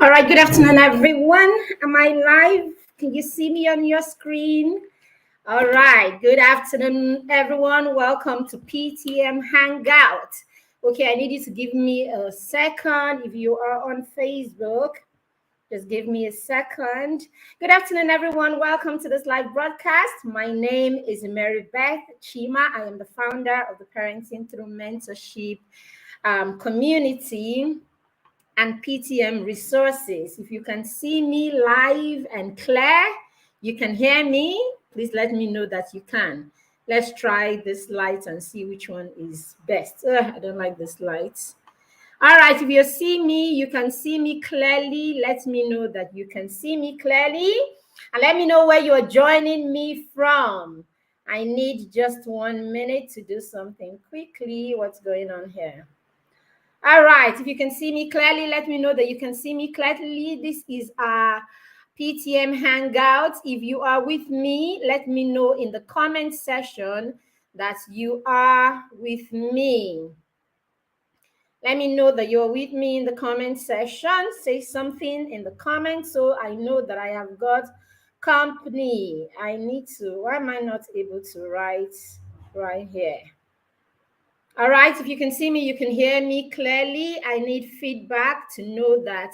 All right, good afternoon, everyone. Am I live? Can you see me on your screen? All right, good afternoon, everyone. Welcome to PTM Hangout. Okay, I need you to give me a second. If you are on Facebook, just give me a second. Good afternoon, everyone. Welcome to this live broadcast. My name is Mary Beth Chima. I am the founder of the Parenting Through Mentorship community and PTM resources. If you can see me live and clear, you can hear me, please let me know that you can. Let's try this light and see which one is best. I don't like this light. All right, if you see me, you can see me clearly. Let me know that you can see me clearly. And let me know where you are joining me from. I need just 1 minute to do something quickly. What's going on here? All right, if you can see me clearly, let me know that you can see me clearly. This is our PTM Hangout. If you are with me, let me know in the comment section that you are with me. Let me know that you're with me in the comment section. Say something in the comments so I know that I have got company. I need to, why am I not able to write right here? All right, if you can see me, you can hear me clearly. I need feedback to know that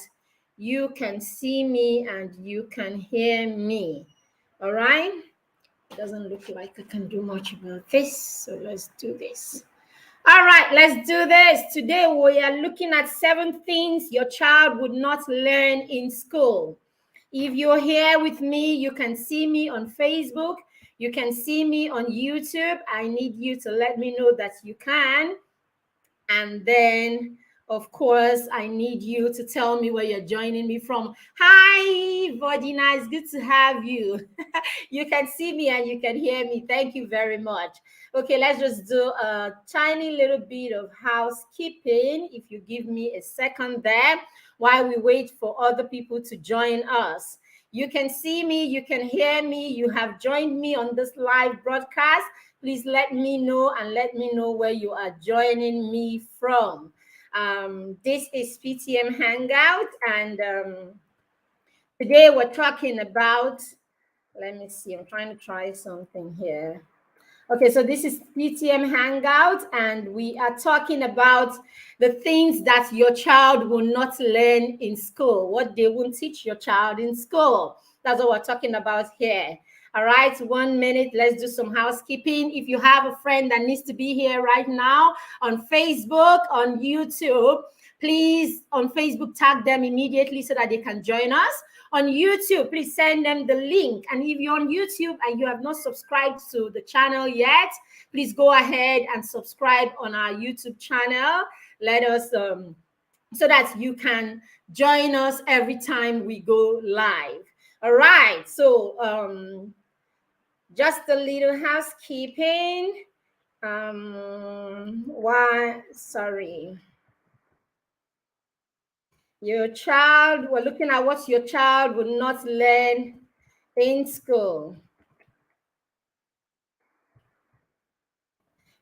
you can see me and you can hear me. All right, it doesn't look like I can do much about this, so let's do this. All right, let's do this. Today we are looking at 7 things your child would not learn in school. If you're here with me, you can see me on Facebook. You can see me on YouTube. I need you to let me know that you can. And then, of course, I need you to tell me where you're joining me from. Hi, Vodina, it's good to have you. You can see me and you can hear me. Thank you very much. Okay, let's just do a tiny little bit of housekeeping. If you give me a second there while we wait for other people to join us. You can see me, you can hear me, you have joined me on this live broadcast. Please let me know and let me know where you are joining me from. This is PTM Hangout, and today we're talking about, let me see, I'm trying to try something here. Okay, so this is PTM Hangout, and we are talking about the things that your child will not learn in school, what they won't teach your child in school. That's what we're talking about here. All right, 1 minute, let's do some housekeeping. If you have a friend that needs to be here right now on Facebook, on YouTube, please on Facebook tag them immediately so that they can join us. On YouTube, please send them the link. And if you're on YouTube and you have not subscribed to the channel yet, please go ahead and subscribe on our YouTube channel. Let us, so that you can join us every time we go live. All right, so just a little housekeeping. Your child, we're looking at what your child would not learn in school.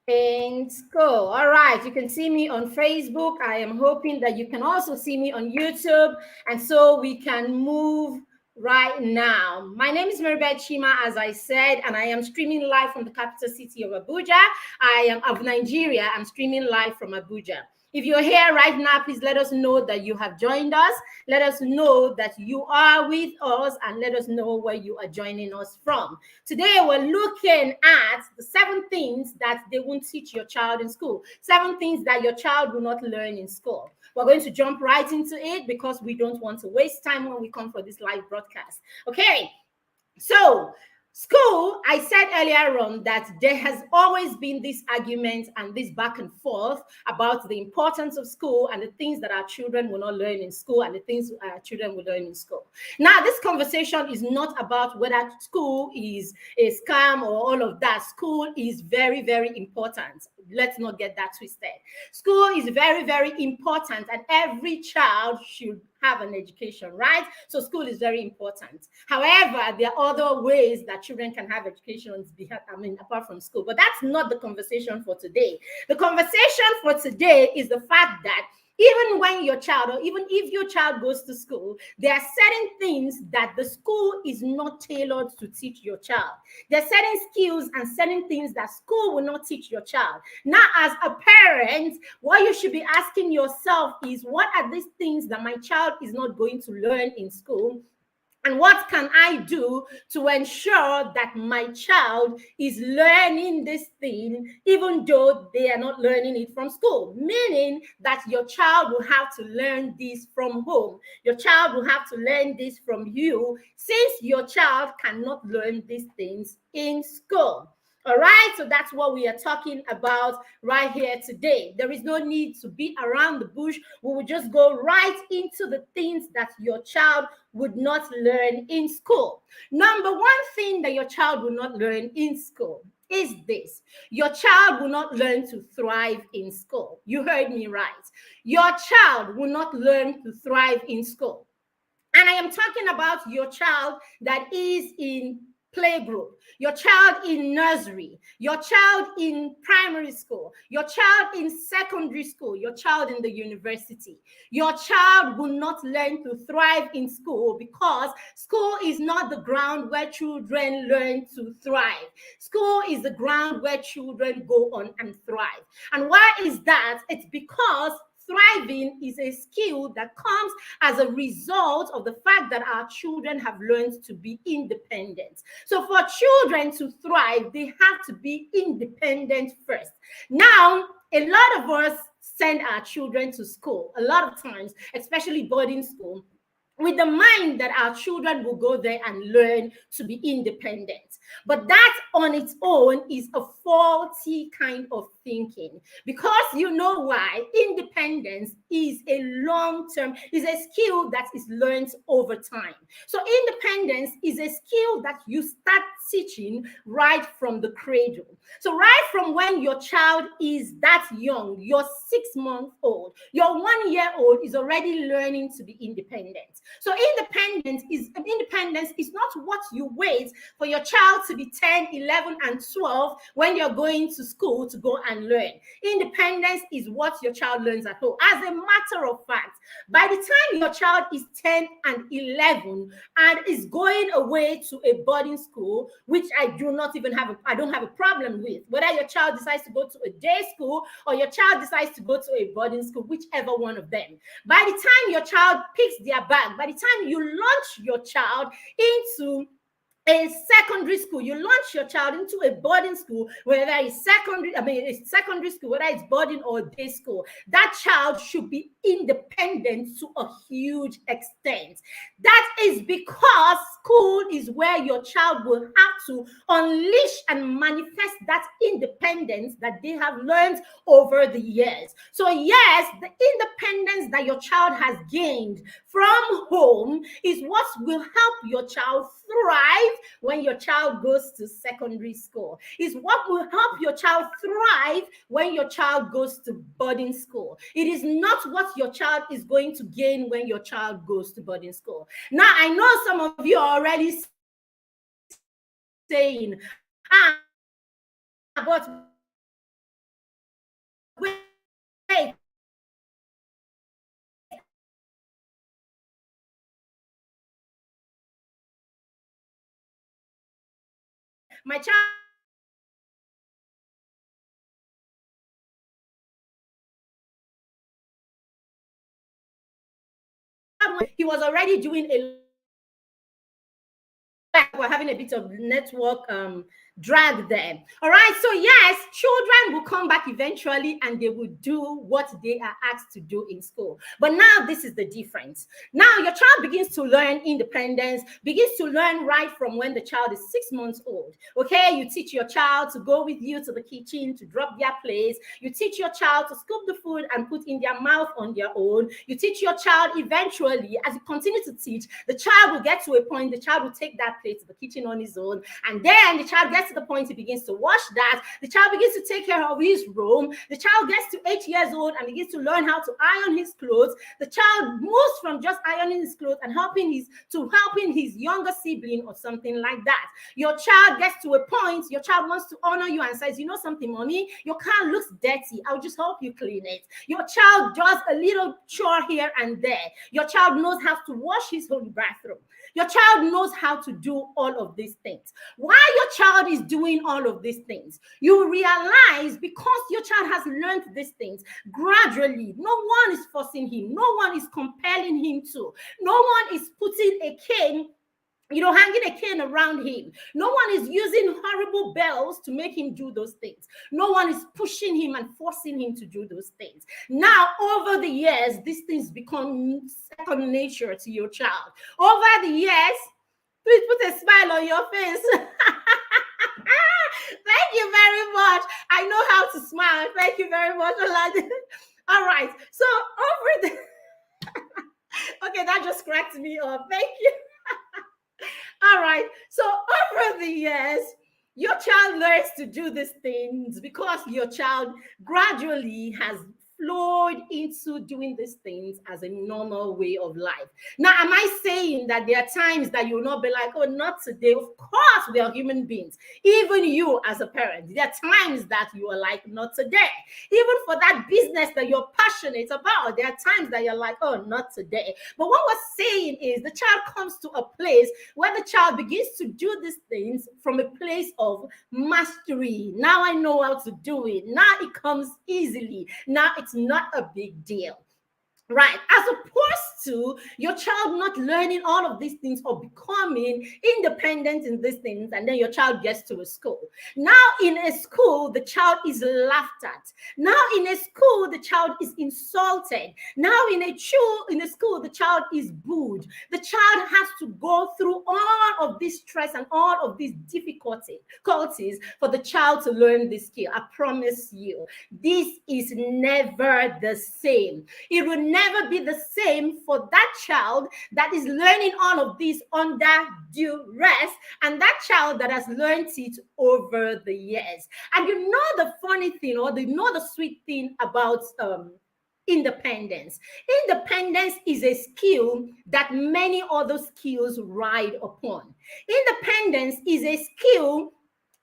All right, you can see me on Facebook. I am hoping that you can also see me on YouTube, and so we can move right now. My name is Maribeth Chima, as I said, and I am streaming live from the capital city of Abuja. I am of Nigeria. I'm streaming live from Abuja. If you're here right now, please let us know that you have joined us. Let us know that you are with us, and let us know where you are joining us from. Today, we're looking at the 7 things that they won't teach your child in school. 7 things that your child will not learn in school. We're going to jump right into it because we don't want to waste time when we come for this live broadcast. Okay, so school, I said earlier on that there has always been this argument and this back and forth about the importance of school and the things that our children will not learn in school and the things our children will learn in school. Now, this conversation is not about whether school is a scam or all of that. School is very, very important. Let's not get that twisted. School is very, very important, and every child should have an education, right? So school is very important. However, there are other ways that children can have education, apart from school. But that's not the conversation for today. The conversation for today is the fact that Even when your child, or even if your child goes to school, there are certain things that the school is not tailored to teach your child. There are certain skills and certain things that school will not teach your child. Now, as a parent, what you should be asking yourself is, what are these things that my child is not going to learn in school? And what can I do to ensure that my child is learning this thing, even though they are not learning it from school? Meaning that your child will have to learn this from home. Your child will have to learn this from you, since your child cannot learn these things in school. All right, so that's what we are talking about right here today. There is no need to beat around the bush. We will just go right into the things that your child would not learn in school. Number one thing that your child will not learn in school is this: your child will not learn to thrive in school. You heard me right. Your child will not learn to thrive in school. And I am talking about your child that is in playgroup, your child in nursery, your child in primary school, your child in secondary school, your child in the university. Your child will not learn to thrive in school, because school is not the ground where children learn to thrive. School is the ground where children go on and thrive. And why is that? It's because thriving is a skill that comes as a result of the fact that our children have learned to be independent. So for children to thrive, they have to be independent first. Now, a lot of us send our children to school, a lot of times, especially boarding school, with the mind that our children will go there and learn to be independent. But that on its own is a faulty kind of thinking, because you know why? Independence is a long-term, is a skill that is learned over time. So independence is a skill that you start teaching right from the cradle. So right from when your child is that young, your 6-month-old, your 1-year-old is already learning to be independent. So independence is not what you wait for your child to be 10, 11, and 12 when you're going to school to go and learn. Independence is what your child learns at home. As a matter of fact, by the time your child is 10 and 11 and is going away to a boarding school, which I don't have a problem with, whether your child decides to go to a day school or your child decides to go to a boarding school, whichever one of them. By the time your child picks their bag, by the time you launch your child into a secondary school, you launch your child into a boarding school, whether it's secondary school, whether it's boarding or day school, that child should be independent to a huge extent. That is because school is where your child will have to unleash and manifest that independence that they have learned over the years. So yes, the independence that your child has gained from home is what will help your child thrive when your child goes to secondary school. Is what will help your child thrive when your child goes to boarding school. It is not what your child is going to gain when your child goes to boarding school. Now, I know some of you are already saying, but wait, my child he was already doing a we're having a bit of network drag there. All right, so yes, children will come back eventually and they will do what they are asked to do in school. But now this is the difference. Now your child begins to learn independence, begins to learn right from when the child is 6 months old. Okay, you teach your child to go with you to the kitchen to drop their plates. You teach your child to scoop the food and put in their mouth on their own. You teach your child eventually, as you continue to teach, the child will get to a point, the child will take that plate to the kitchen on his own, and then the child gets gets to the point he begins to wash that. The child begins to take care of his room. The child gets to 8 years old and begins to learn how to iron his clothes. The child moves from just ironing his clothes and helping his younger sibling or something like that. Your child gets to a point, your child wants to honor you and says, you know something, mommy, your car looks dirty. I'll just help you clean it. Your child does a little chore here and there. Your child knows how to wash his whole bathroom. Your child knows how to do all of these things. While your child is doing all of these things, you realize because your child has learned these things gradually, no one is forcing him, no one is compelling him to, no one is putting a cane, hanging a cane around him. No one is using horrible bells to make him do those things. No one is pushing him and forcing him to do those things. Now, over the years, these things become second nature to your child. Over the years, please put a smile on your face. Thank you very much. I know how to smile. Thank you very much, Olade. All right. So, over the... Okay, that just cracked me up. Thank you. All right. So over the years, your child learns to do these things because your child gradually has flowed into doing these things as a normal way of life. Now, am I saying that there are times that you will not be like, oh, not today? Of course, we are human beings. Even you as a parent, there are times that you are like, not today. Even for that business that you're passionate about, there are times that you're like, oh, not today. But what we're saying is the child comes to a place where the child begins to do these things from a place of mastery. Now I know how to do it. Now it comes easily. Now it's not a big deal. Right, as opposed to your child not learning all of these things or becoming independent in these things, and then your child gets to a school. Now in a school, the child is laughed at. Now in a school, the child is insulted. Now in a school, the child is booed. The child has to go through all of this stress and all of these difficulties for the child to learn this skill. I promise you, this is never the same. It will never be the same for that child that is learning all of this under duress and that child that has learned it over the years. And you know the funny thing, or the sweet thing about independence. Independence is a skill that many other skills ride upon. Independence is a skill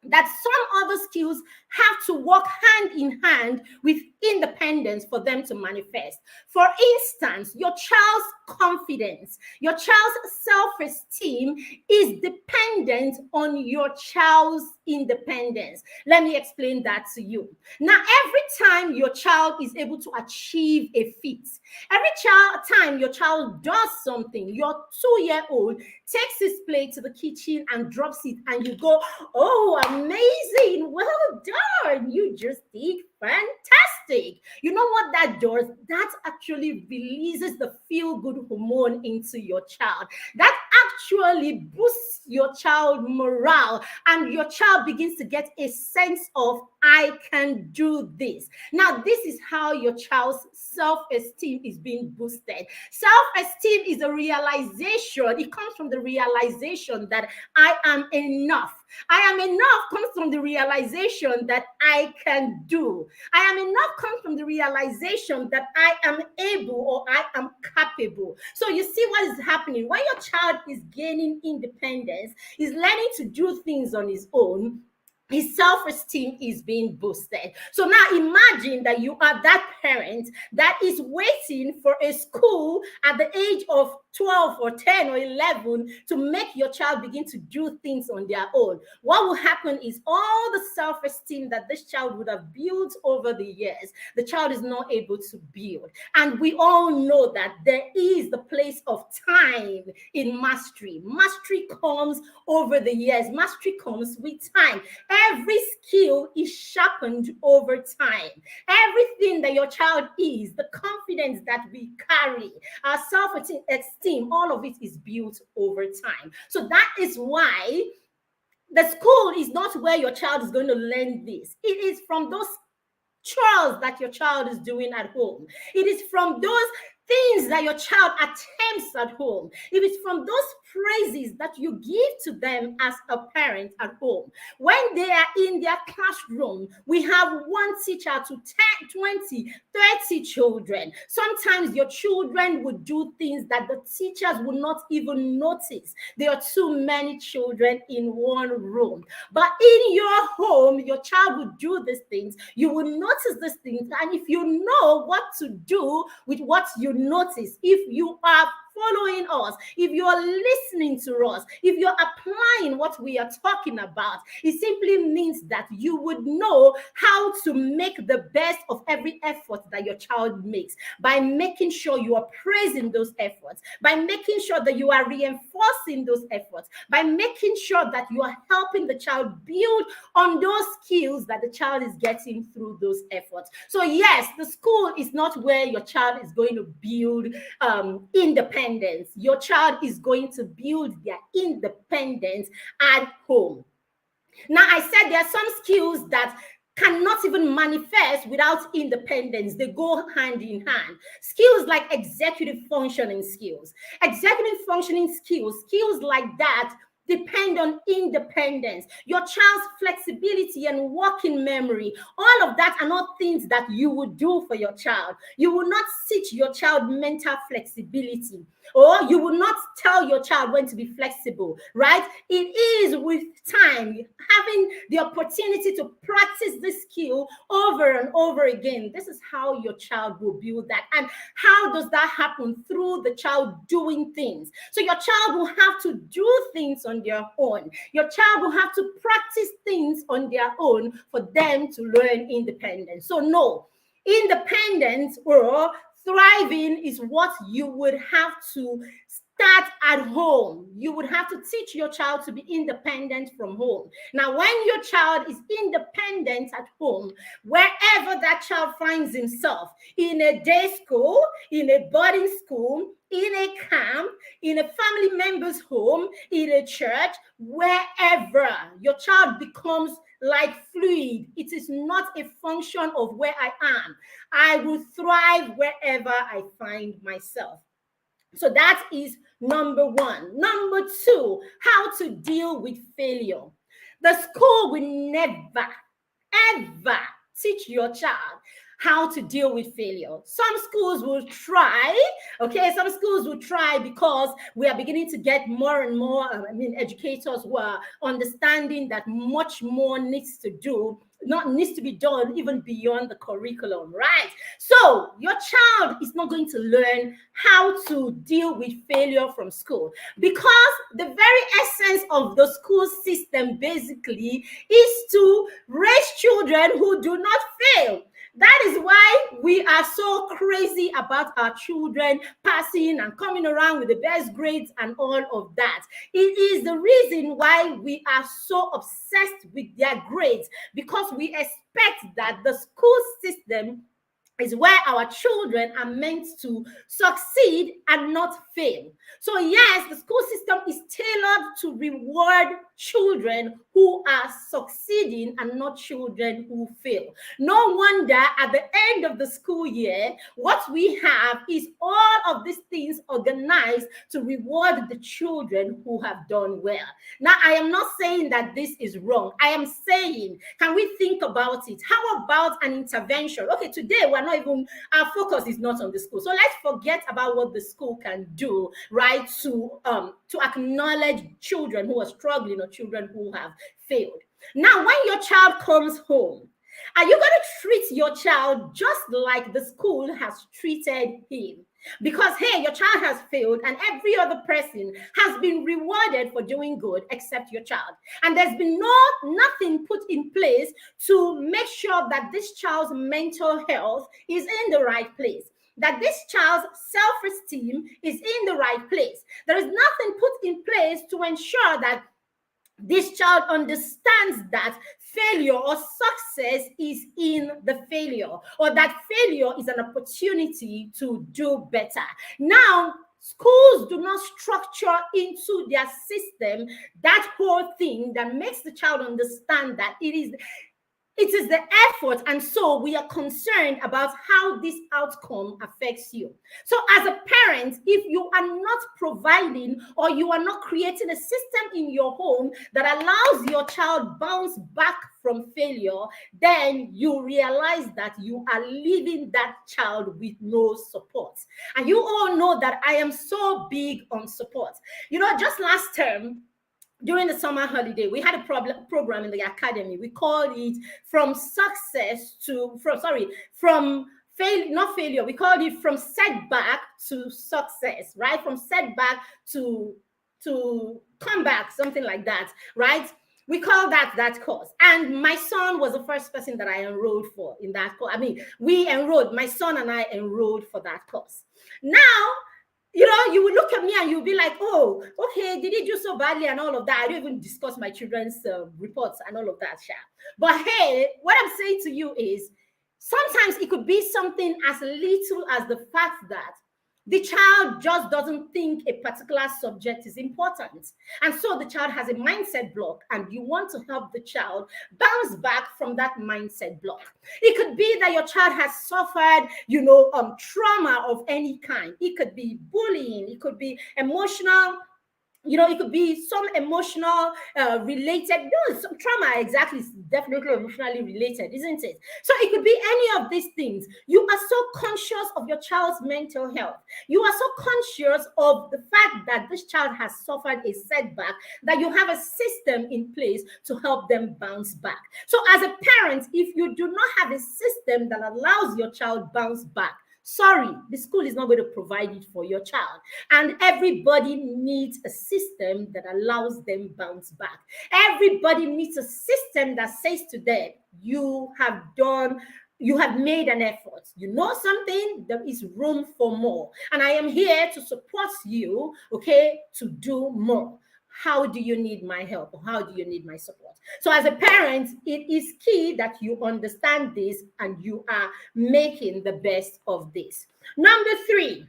that some other skills have to work hand in hand with independence for them to manifest. For instance, your child's confidence, your child's self-esteem is dependent on your child's independence. Let me explain that to you. Now, every time your child is able to achieve a feat, every time your child does something, your 2-year-old takes his plate to the kitchen and drops it, and you go, oh, amazing, well done, you just did fantastic. You know what that does? That actually releases the feel-good hormone into your child. That actually boosts your child morale, and your child begins to get a sense of, I can do this. Now, this is how your child's self-esteem is being boosted. Self-esteem is a realization. It comes from the realization that I am enough. I am enough comes from the realization that I can do. I am enough comes from the realization that I am able or I am capable. So you see what is happening. When your child is gaining independence, is learning to do things on his own, his self-esteem is being boosted. So now imagine that you are that parent that is waiting for a school at the age of 12 or 10 or 11 to make your child begin to do things on their own. What will happen is all the self-esteem that this child would have built over the years, the child is not able to build. And we all know that there is the place of time in mastery. Mastery comes over the years. Mastery comes with time. Every skill is sharpened over time. Everything that your child is, the confidence that we carry, our self-esteem, all of it is built over time. So that is why the school is not where your child is going to learn this. It is from those chores that your child is doing at home. It is from those things that your child attempts at home, if it's from those praises that you give to them as a parent at home, when they are in their classroom, we have one teacher to 10, 20, 30 children. Sometimes your children would do things that the teachers would not even notice. There are too many children in one room. But in your home, your child would do these things. You will notice these things. And if you know what to do with what you notice, if you are following us, if you are listening to us, if you're applying what we are talking about, it simply means that you would know how to make the best of every effort that your child makes, by making sure you are praising those efforts, by making sure that you are reinforcing those efforts, by making sure that you are helping the child build on those skills that the child is getting through those efforts. So yes, the school is not where your child is going to build independence. Your child is going to build their independence at home. Now, I said there are some skills that cannot even manifest without independence. They go hand in hand. Skills like executive functioning skills. Executive functioning skills like that depend on independence. Your child's flexibility and working memory, all of that are not things that you would do for your child. You will not teach your child mental flexibility, or you will not tell your child when to be flexible, right? It is with time, having the opportunity to practice this skill over and over again. This is how your child will build that. And how does that happen? Through the child doing things. So your child will have to do things on their own. Your child will have to practice things on their own for them to learn independence. So no, independence or thriving is what you would have to start at home. You would have to teach your child to be independent from home. Now, when your child is independent at home, wherever that child finds himself, in a day school, in a boarding school, in a camp, in a family member's home, in a church, wherever, your child becomes like fluid. It is not a function of where I am. I will thrive wherever I find myself. So that is number one. Number two, how to deal with failure. The school will never, ever teach your child how to deal with failure. Some schools will try, okay? Some schools will try because we are beginning to get more and more, educators who are understanding that much more needs to be done even beyond the curriculum, right? So your child is not going to learn how to deal with failure from school, because the very essence of the school system basically is to raise children who do not fail. That is why we are so crazy about our children passing and coming around with the best grades and all of that. It is the reason why we are so obsessed with their grades, because we expect that the school system is where our children are meant to succeed and not fail. So yes, the school system is tailored to reward children who are succeeding and not children who fail. No wonder at the end of the school year, what we have is all of these things organized to reward the children who have done well. Now, I am not saying that this is wrong. I am saying, can we think about it? How about an intervention? Okay, today our focus is not on the school. So let's forget about what the school can do, right, to acknowledge children who are struggling or children who have failed. Now, when your child comes home, are you going to treat your child just like the school has treated him? Because, hey, your child has failed and every other person has been rewarded for doing good except your child. And there's been nothing put in place to make sure that this child's mental health is in the right place, that this child's self-esteem is in the right place. There is nothing put in place to ensure that this child understands that failure or success is in the failure, or that failure is an opportunity to do better. Now, schools do not structure into their system that whole thing that makes the child understand that it It is the effort, and so we are concerned about how this outcome affects you. So as a parent, if you are not providing or you are not creating a system in your home that allows your child bounce back from failure, then you realize that you are leaving that child with no support. And you all know that I am so big on support. You know, just last term, during the summer holiday, we had a program in the academy. We called it from failure, not failure. We called it from setback to success, right? From setback to comeback, something like that, right? We call that course. And my son was the first person that I enrolled for in that course. I mean, my son and I enrolled for that course. Now, you know, you will look at me and you'll be like, oh, okay, did he do so badly and all of that? I don't even discuss my children's reports and all of that, Sha. But hey, what I'm saying to you is sometimes it could be something as little as the fact that the child just doesn't think a particular subject is important. And so the child has a mindset block, and you want to help the child bounce back from that mindset block. It could be that your child has suffered, trauma of any kind. It could be bullying. It could be emotional. It could be some emotional related, some trauma exactly is definitely emotionally related, isn't it? So it could be any of these things. You are so conscious of your child's mental health. You are so conscious of the fact that this child has suffered a setback, that you have a system in place to help them bounce back. So as a parent, if you do not have a system that allows your child bounce back, sorry, the school is not going to provide it for your child. And everybody needs a system that allows them bounce back. Everybody needs a system that says to them, you have made an effort. You know something, there is room for more. And I am here to support you, okay, to do more. How do you need my help? Or how do you need my support? So as a parent, it is key that you understand this and you are making the best of this. Number 3,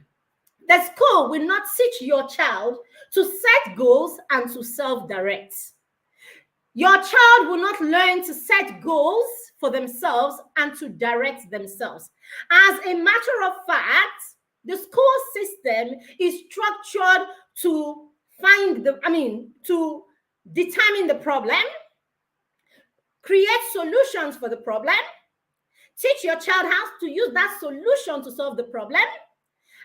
the school will not teach your child to set goals and to self-direct. Your child will not learn to set goals for themselves and to direct themselves. As a matter of fact, the school system is structured to to determine the problem, create solutions for the problem, teach your child how to use that solution to solve the problem,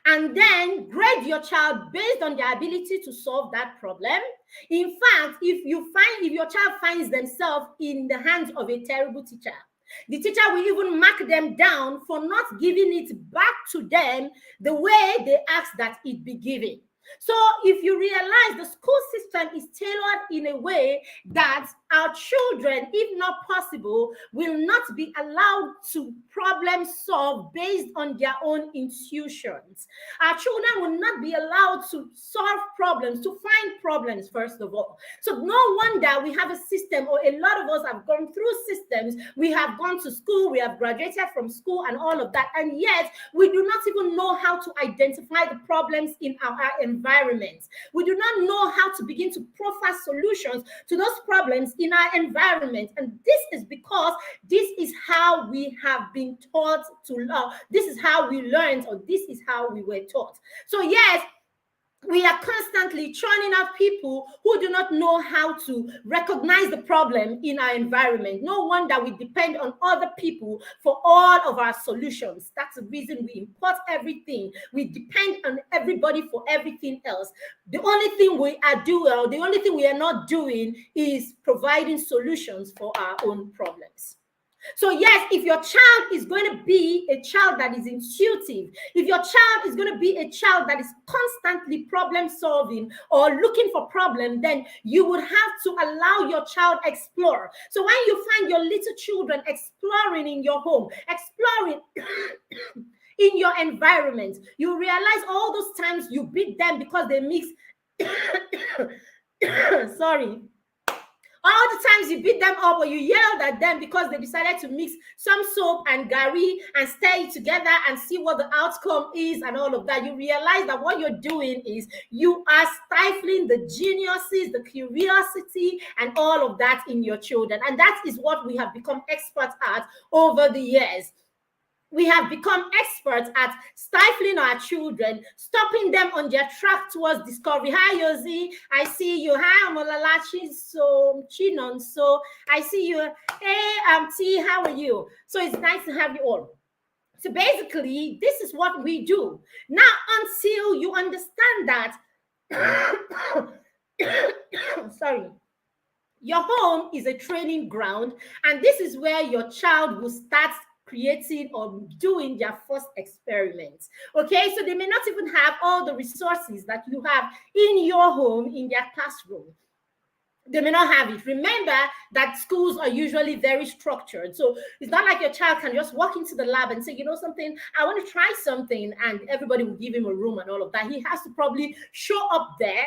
and then grade your child based on their ability to solve that problem. In fact, if your child finds themselves in the hands of a terrible teacher, the teacher will even mark them down for not giving it back to them the way they asked that it be given. So if you realize the school system is tailored in a way that our children, if not possible, will not be allowed to problem solve based on their own intuitions. Our children will not be allowed to solve problems, to find problems, first of all. So no wonder we have a system, or a lot of us have gone through systems. We have gone to school, we have graduated from school and all of that, and yet we do not even know how to identify the problems in our environment. We do not know how to begin to profile solutions to those problems in our environment. And this is because this is how we have been taught to love. This is how we learned, or this is how we were taught. So yes, we are constantly churning out people who do not know how to recognize the problem in our environment. No wonder we depend on other people for all of our solutions. That's the reason we import everything. We depend on everybody for everything else. The only thing we are not doing is providing solutions for our own problems. So yes, if your child is going to be a child that is intuitive, if your child is going to be a child that is constantly problem solving or looking for problems, then you would have to allow your child explore. So when you find your little children exploring in your home, exploring in your environment, you realize all those times you beat them because they mix All the times you beat them up or you yelled at them because they decided to mix some soap and gari and stir it together and see what the outcome is and all of that, you realize that what you're doing is you are stifling the geniuses, the curiosity, and all of that in your children. And that is what we have become experts at over the years. We have become experts at stifling our children, stopping them on their track towards discovery. Hi, Yosi. I see you. Hi, Amolalachi. So, Chinon. So, I see you. Hey, T. How are you? So, it's nice to have you all. So, basically, this is what we do. Now, until you understand that, sorry, your home is a training ground, and this is where your child will start creating or doing their first experiments. Okay, so they may not even have all the resources that you have in your home, in their classroom. They may not have it. Remember that schools are usually very structured. So it's not like your child can just walk into the lab and say, you know something, I want to try something, and everybody will give him a room and all of that. He has to probably show up there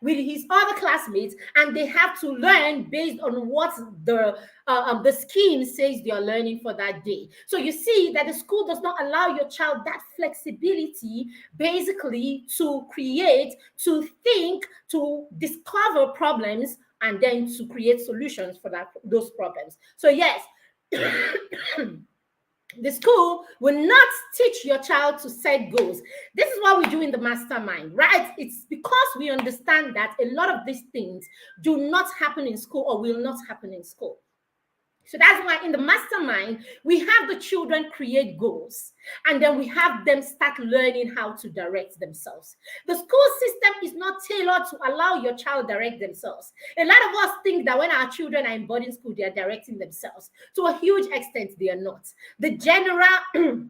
with his other classmates, and they have to learn based on what the scheme says they are learning for that day. So you see that the school does not allow your child that flexibility, basically, to create, to think, to discover problems, and then to create solutions for those problems. So yes, the school will not teach your child to set goals. This is what we do in the mastermind, right? It's because we understand that a lot of these things do not happen in school or will not happen in school. So that's why in the mastermind, we have the children create goals, and then we have them start learning how to direct themselves. The school system is not tailored to allow your child direct themselves. A lot of us think that when our children are in boarding school, they are directing themselves. To a huge extent, they are not. The general...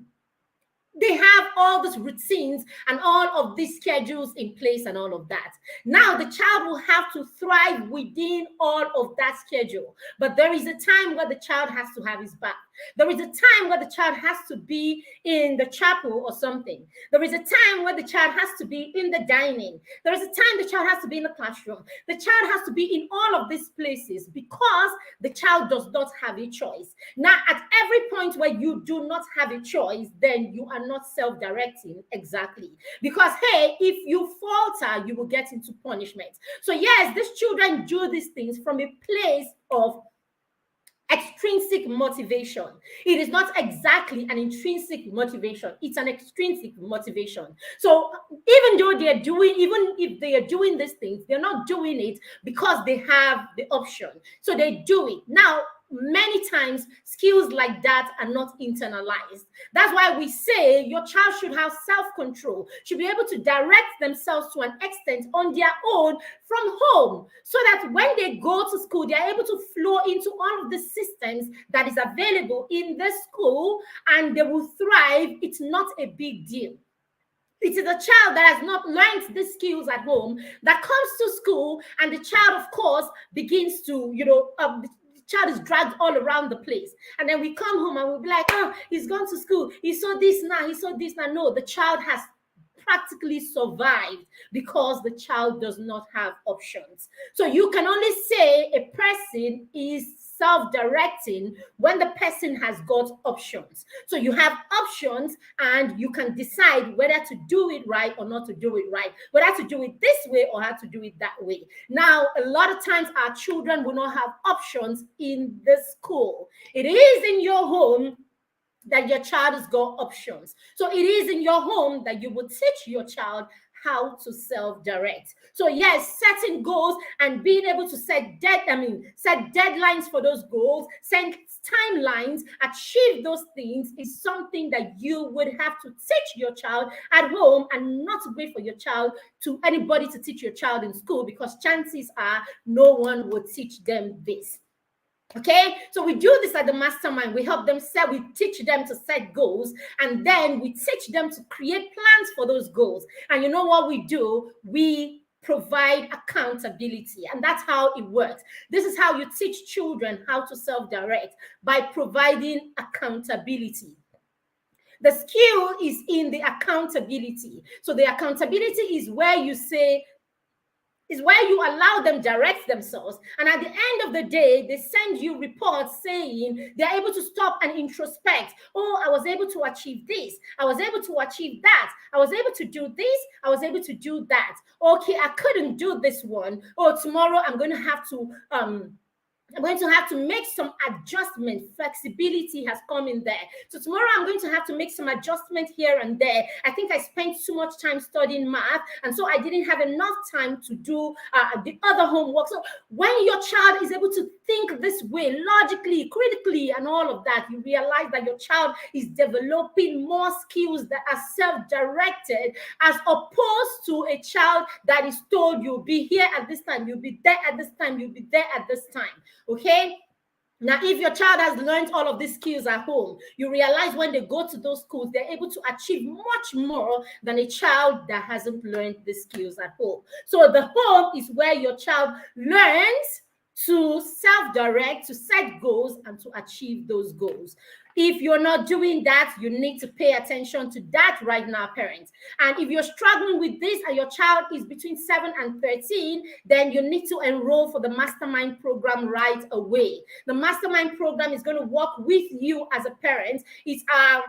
They have all these routines and all of these schedules in place and all of that. Now the child will have to thrive within all of that schedule. But there is a time where the child has to have his bath. There is a time where the child has to be in the chapel or something. There is a time where the child has to be in the dining. There is a time the child has to be in the classroom. The child has to be in all of these places because the child does not have a choice. Now, at every point where you do not have a choice, then you are not self-directing exactly. Because, hey, if you falter, you will get into punishment. So, yes, these children do these things from a place of extrinsic motivation. It is not exactly an intrinsic motivation. It's an extrinsic motivation. So even though they are doing, even if they are doing these things, they're not doing it because they have the option. So they do it. Now, many times skills like that are not internalized. That's why we say your child should have self-control, should be able to direct themselves to an extent on their own from home, so that when they go to school, they are able to flow into all of the systems that is available in the school, and they will thrive. It's not a big deal. It is a child that has not learned the skills at home that comes to school, and the child, of course, begins to, the child is dragged all around the place. And then we come home and we'll be like, oh, he's gone to school. He saw this now. He saw this now. No, the child has practically survived because the child does not have options. So you can only say a person is self-directing when the person has got options. So you have options and you can decide whether to do it right or not to do it right, whether to do it this way or how to do it that way. Now, a lot of times our children will not have options in the school. It is in your home that your child has got options. So it is in your home that you will teach your child how to self-direct. So yes, setting goals and being able to set deadlines for those goals, set timelines, achieve those things is something that you would have to teach your child at home, and not wait for your child to anybody to teach your child in school, because chances are no one will teach them this. Okay, so we do this at the mastermind. We help them we teach them to set goals, and then we teach them to create plans for those goals. And you know what we do? We provide accountability, and that's how it works. This is how you teach children how to self-direct, by providing accountability. The skill is in the accountability. So the accountability is where you say, is where you allow them direct themselves. And at the end of the day, they send you reports saying they're able to stop and introspect. Oh, I was able to achieve this. I was able to achieve that. I was able to do this. I was able to do that. Okay, I couldn't do this one. Oh, tomorrow I'm going to have to make some adjustment. Flexibility has come in there. So tomorrow I'm going to have to make some adjustment here and there. I think I spent too much time studying math, and so I didn't have enough time to do the other homework. So when your child is able to think this way, logically, critically, and all of that, you realize that your child is developing more skills that are self-directed, as opposed to a child that is told you'll be here at this time, you'll be there at this time, you'll be there at this time. Okay. Now, if your child has learned all of these skills at home, you realize when they go to those schools, they're able to achieve much more than a child that hasn't learned the skills at home. So the home is where your child learns to self-direct, to set goals, and to achieve those goals. If you're not doing that, you need to pay attention to that right now, parents. And if you're struggling with this and your child is between 7 and 13, then you need to enroll for the mastermind program right away. The mastermind program is going to work with you as a parent. It's our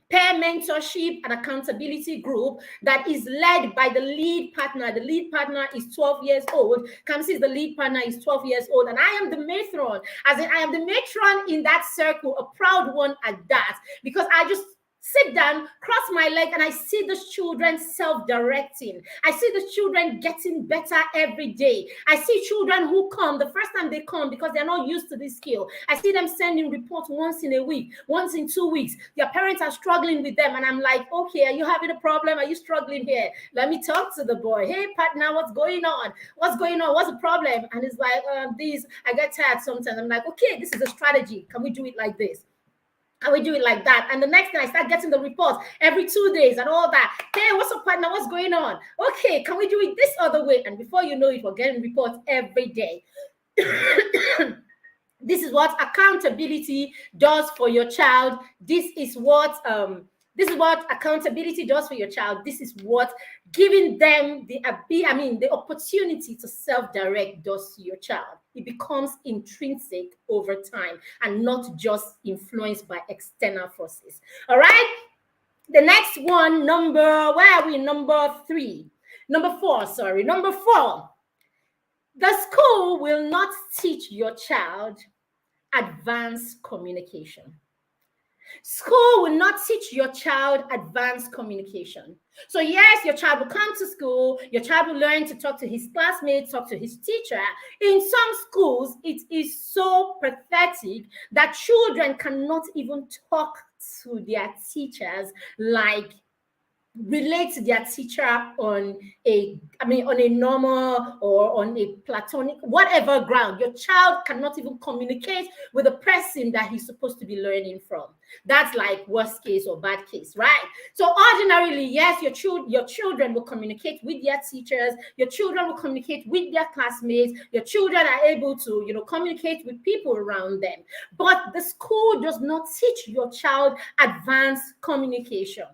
peer mentorship and accountability group that is led by the lead partner. The lead partner is 12 years old. Kamsi is the lead partner, is 12 years old. And I am the matron. As in, I am the matron in that circle, a proud one at that, because I just sit down, cross my leg, and I see these children self-directing. I see the children getting better every day. I see children who come, the first time they come, because they're not used to this skill, I see them sending reports once in a week, once in 2 weeks. Their parents are struggling with them, and I'm like, okay, are you having a problem? Are you struggling here? Let me talk to the boy. Hey, partner, what's going on? What's going on? What's the problem? And it's like, I get tired sometimes. I'm like, okay, this is a strategy. Can we do it like this? And we do it like that. And the next thing, I start getting the reports every 2 days and all that. Hey, what's up, partner? What's going on? Okay, can we do it this other way? And before you know it, we're getting reports every day. This is what accountability does for your child. This is what accountability does for your child. This is what giving them the opportunity to self-direct does to your child. It becomes intrinsic over time and not just influenced by external forces. All right. The next one, number 4. The school will not teach your child advanced communication. School will not teach your child advanced communication. So yes, your child will come to school, your child will learn to talk to his classmates, talk to his teacher. In some schools, it is so pathetic that children cannot even talk to their teachers, like relate to their teacher on a normal or on a platonic, whatever ground. Your child cannot even communicate with the person that he's supposed to be learning from. That's like worst case or bad case, right? So ordinarily, yes, your children will communicate with their teachers, your children will communicate with their classmates, your children are able to, communicate with people around them. But the school does not teach your child advanced communication.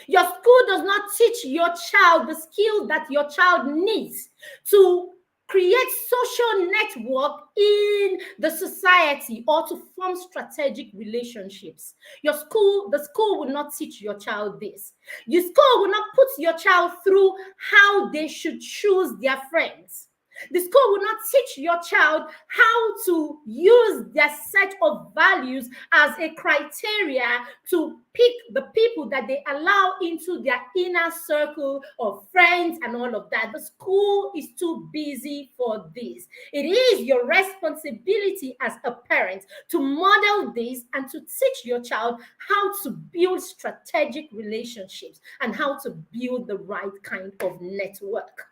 Your school does not teach your child the skill that your child needs to create social network in the society or to form strategic relationships. The school will not teach your child this. Your school will not put your child through how they should choose their friends. The school will not teach your child how to use their set of values as a criteria to pick the people that they allow into their inner circle of friends and all of that. The school is too busy for this. It is your responsibility as a parent to model this and to teach your child how to build strategic relationships and how to build the right kind of network.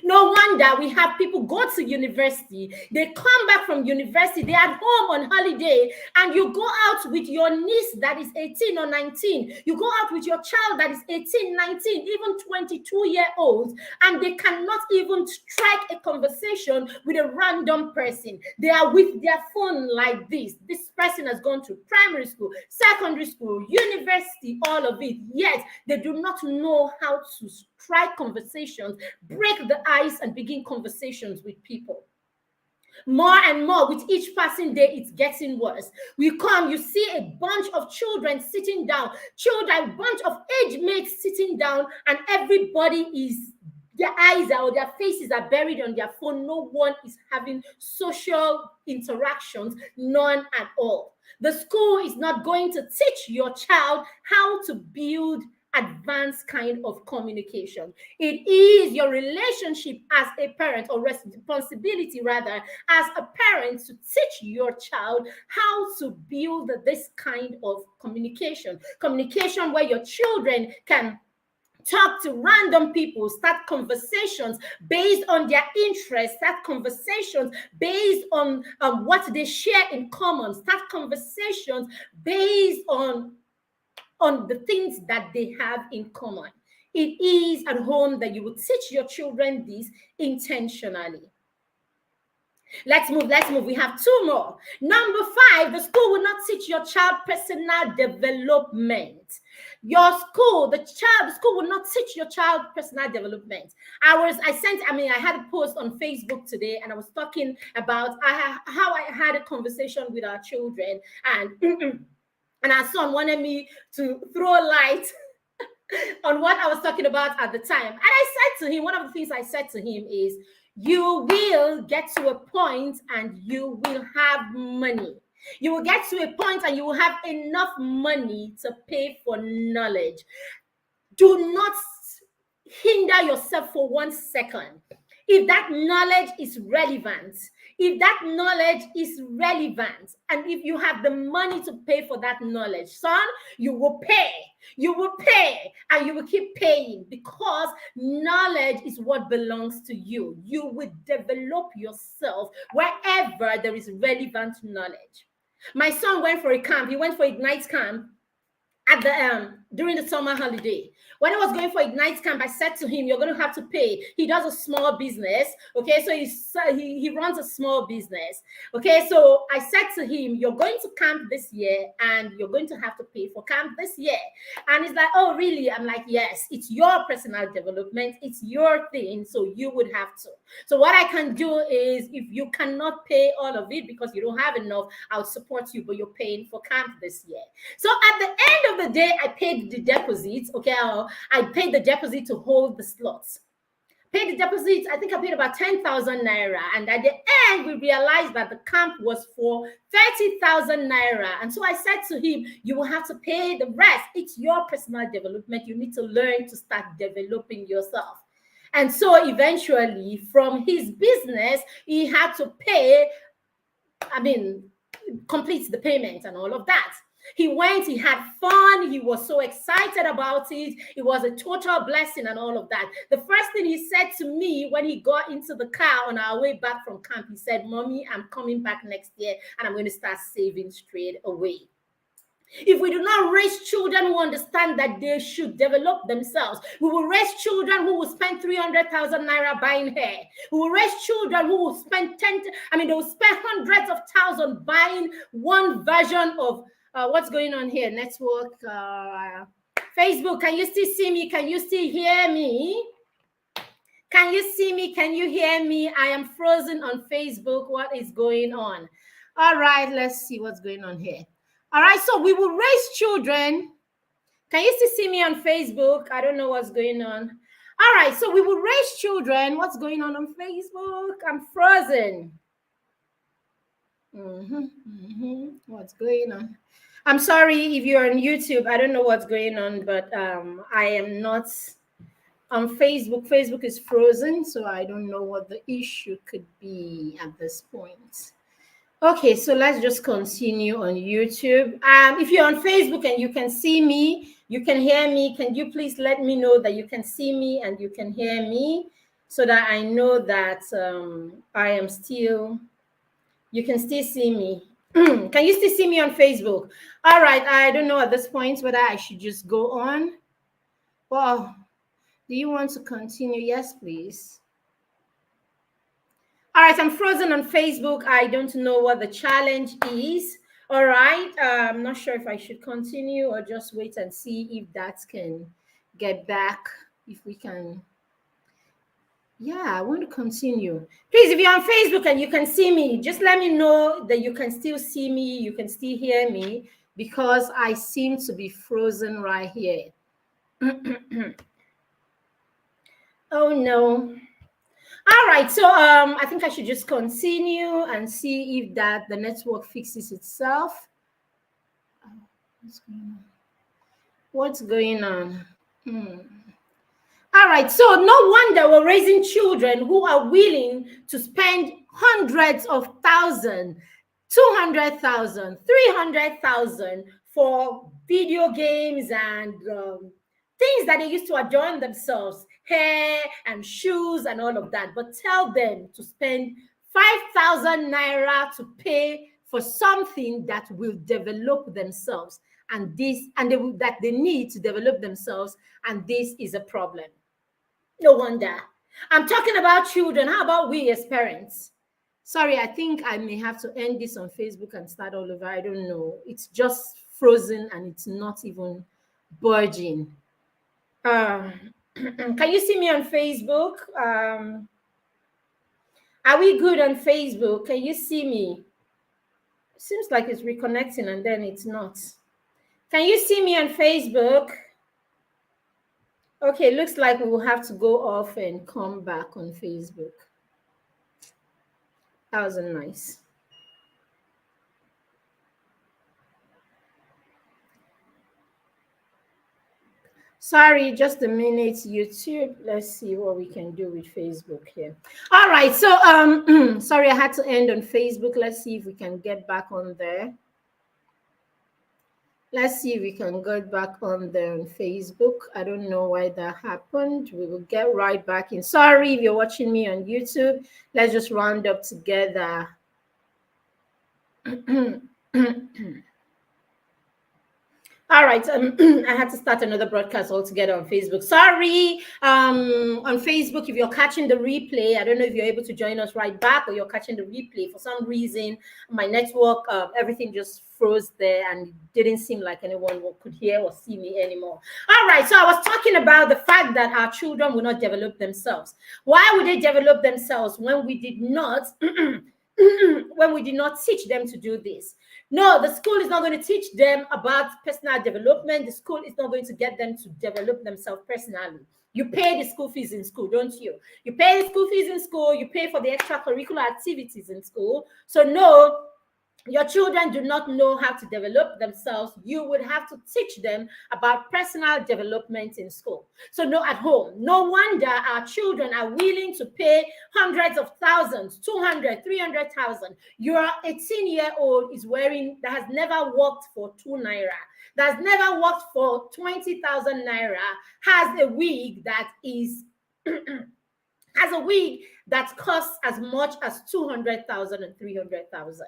No wonder we have people go to university, they come back from university, they're at home on holiday, and you go out with your niece that is 18 or 19. You go out with your child that is 18, 19, even 22-year-olds, and they cannot even strike a conversation with a random person. They are with their phone like this. This person has gone to primary school, secondary school, university, all of it, yet they do not know how to strike conversations, break the ice, and begin conversations with people. More and more, with each passing day, it's getting worse. You come, you see a bunch of children sitting down, a bunch of age mates sitting down, and everybody is, their eyes or their faces are buried on their phone. No one is having social interactions, none at all. The school is not going to teach your child how to build advanced kind of communication. It is your relationship as a parent, or responsibility rather, as a parent, to teach your child how to build this kind of communication. Communication where your children can talk to random people, start conversations based on their interests, start conversations based on what they share in common, start conversations based on the things that they have in common. It is at home that you will teach your children this intentionally. Let's move. We have two more. Number 5, the school will not teach your child personal development. The school will not teach your child personal development. I had a post on Facebook today, and I was talking about how I had a conversation with our children, and our son wanted me to throw light on what I was talking about at the time. And I said to him, one of the things I said to him is, you will get to a point and you will have money. You will get to a point and you will have enough money to pay for knowledge. Do not hinder yourself for 1 second. If that knowledge is relevant, and if you have the money to pay for that knowledge, son, you will pay, and you will keep paying, because knowledge is what belongs to you. You will develop yourself wherever there is relevant knowledge. My son went for a camp. He went for Ignite camp at the during the summer holiday. When I was going for Ignite camp, I said to him, you're going to have to pay. He does a small business. Okay, so he runs a small business. Okay, so I said to him, you're going to camp this year and you're going to have to pay for camp this year. And he's like, oh, really? I'm like, yes, it's your personal development. It's your thing. So you would have to. So what I can do is, if you cannot pay all of it because you don't have enough, I'll support you, but you're paying for camp this year. So at the end of the day, I paid the deposits. Okay, I paid the deposit to hold the slots. Paid the deposit, I think I paid about 10,000 naira. And at the end, we realized that the camp was for 30,000 naira. And so I said to him, you will have to pay the rest. It's your personal development. You need to learn to start developing yourself. And so eventually, from his business, he had to pay, complete the payment and all of that. He went, he had fun, he was so excited about it. It was a total blessing and all of that. The first thing he said to me when he got into the car on our way back from camp, he said, Mommy, I'm coming back next year and I'm going to start saving straight away. If we do not raise children who understand that they should develop themselves, we will raise children who will spend 300,000 naira buying hair. We will raise children who will spend they will spend hundreds of thousands buying one version of what's going on here? Network, Facebook. Can you still see me? Can you still hear me? Can you see me? Can you hear me? I am frozen on Facebook. What is going on? All right, let's see what's going on here. All right, so we will raise children. Can you still see me on Facebook? I don't know what's going on. All right, so we will raise children. What's going on Facebook? I'm frozen. What's going on? I'm sorry if you're on YouTube. I don't know what's going on, but I am not on Facebook. Facebook is frozen, so I don't know what the issue could be at this point. Okay, so let's just continue on YouTube. If you're on Facebook and you can see me, you can hear me, can you please let me know that you can see me and you can hear me? so that I know that I am still, you can still see me. Can you still see me on Facebook? All right. I don't know at this point whether I should just go on. Well, do you want to continue? Yes, please. All right, I'm frozen on Facebook. I don't know what the challenge is. All right, I'm not sure if I should continue or just wait and see if that can get back, if we can. Yeah, I want to continue. Please, if you're on Facebook and you can see me, just let me know that you can still see me, you can still hear me, because I seem to be frozen right here. Oh no. All right, so I think I should just continue and see if that the network fixes itself. What's going on? What's going on? All right, so no wonder we're raising children who are willing to spend hundreds of thousands, 200,000, 300,000 for video games and things that they used to adorn themselves, hair and shoes and all of that. But tell them to spend 5,000 naira to pay for something that will develop themselves, and that they need to develop themselves, and this is a problem. No wonder. I'm talking about children. How about we as parents? Sorry, I think I may have to end this on Facebook and start all over. I don't know. It's just frozen and it's not even budging. Can you see me on Facebook? Are we good on Facebook? Can you see me? Seems like it's reconnecting and then it's not. Can you see me on Facebook? Okay, looks like we will have to go off and come back on Facebook. That wasn't nice. Sorry, just a minute, YouTube. Let's see what we can do with Facebook here. All right, so sorry, I had to end on Facebook. Let's see if we can get back on there. Let's see if we can get back on there on Facebook. I don't know why that happened. We will get right back in. Sorry if you're watching me on YouTube. Let's just round up together. All right, I had to start another broadcast altogether on Facebook. Sorry, on Facebook, if you're catching the replay, I don't know if you're able to join us right back, or you're catching the replay. For some reason, my network, everything just froze there, and it didn't seem like anyone could hear or see me anymore. All right, so I was talking about the fact that our children will not develop themselves. Why would they develop themselves when we did not when we did not teach them to do this? No, the school is not going to teach them about personal development. The school is not going to get them to develop themselves personally. You pay the school fees in school, don't you? You pay the school fees in school. You pay for the extracurricular activities in school. So no, your children do not know how to develop themselves. You would have to teach them about personal development in school. So no, at home. No wonder our children are willing to pay hundreds of thousands, 200, 300,000. Your 18-year-old is wearing, that has never worked for 2 naira, that's never worked for 20,000 naira, has a wig that is has a wig that costs as much as 200,000 and 300,000.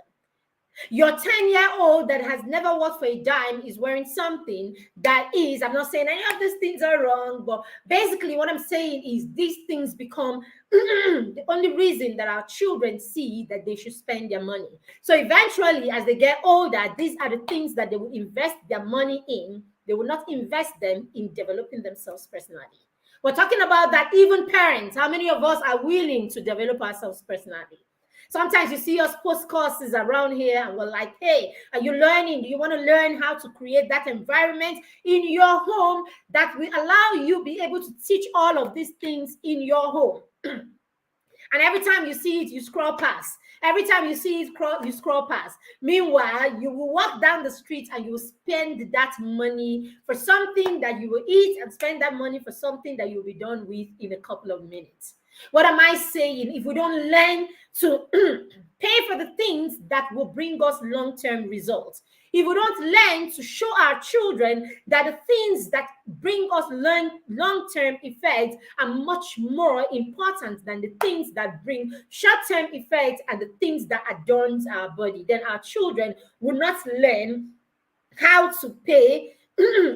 Your 10-year-old that has never worked for a dime is wearing something that is, I'm not saying any of these things are wrong, but basically what I'm saying is these things become the only reason that our children see that they should spend their money. So eventually, as they get older, these are the things that they will invest their money in. They will not invest them in developing themselves personally. We're talking about that even parents. How many of us are willing to develop ourselves personally? Sometimes you see us post courses around here and we're like, hey, are you learning? Do you want to learn how to create that environment in your home that will allow you be able to teach all of these things in your home? And every time you see it, you scroll past. Every time you see it, you scroll past. Meanwhile, you will walk down the street and you will spend that money for something that you will eat, and spend that money for something that you'll be done with in a couple of minutes. What am I saying? If we don't learn to pay for the things that will bring us long-term results, if we don't learn to show our children that the things that bring us long-term effects are much more important than the things that bring short-term effects and the things that adorn our body, then our children will not learn how to pay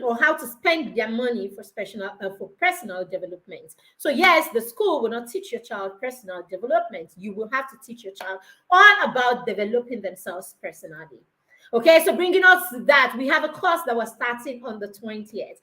or how to spend their money for personal development. So yes, the school will not teach your child personal development. You will have to teach your child all about developing themselves personally. Okay, so bringing us to that, we have a course that was starting on the 20th.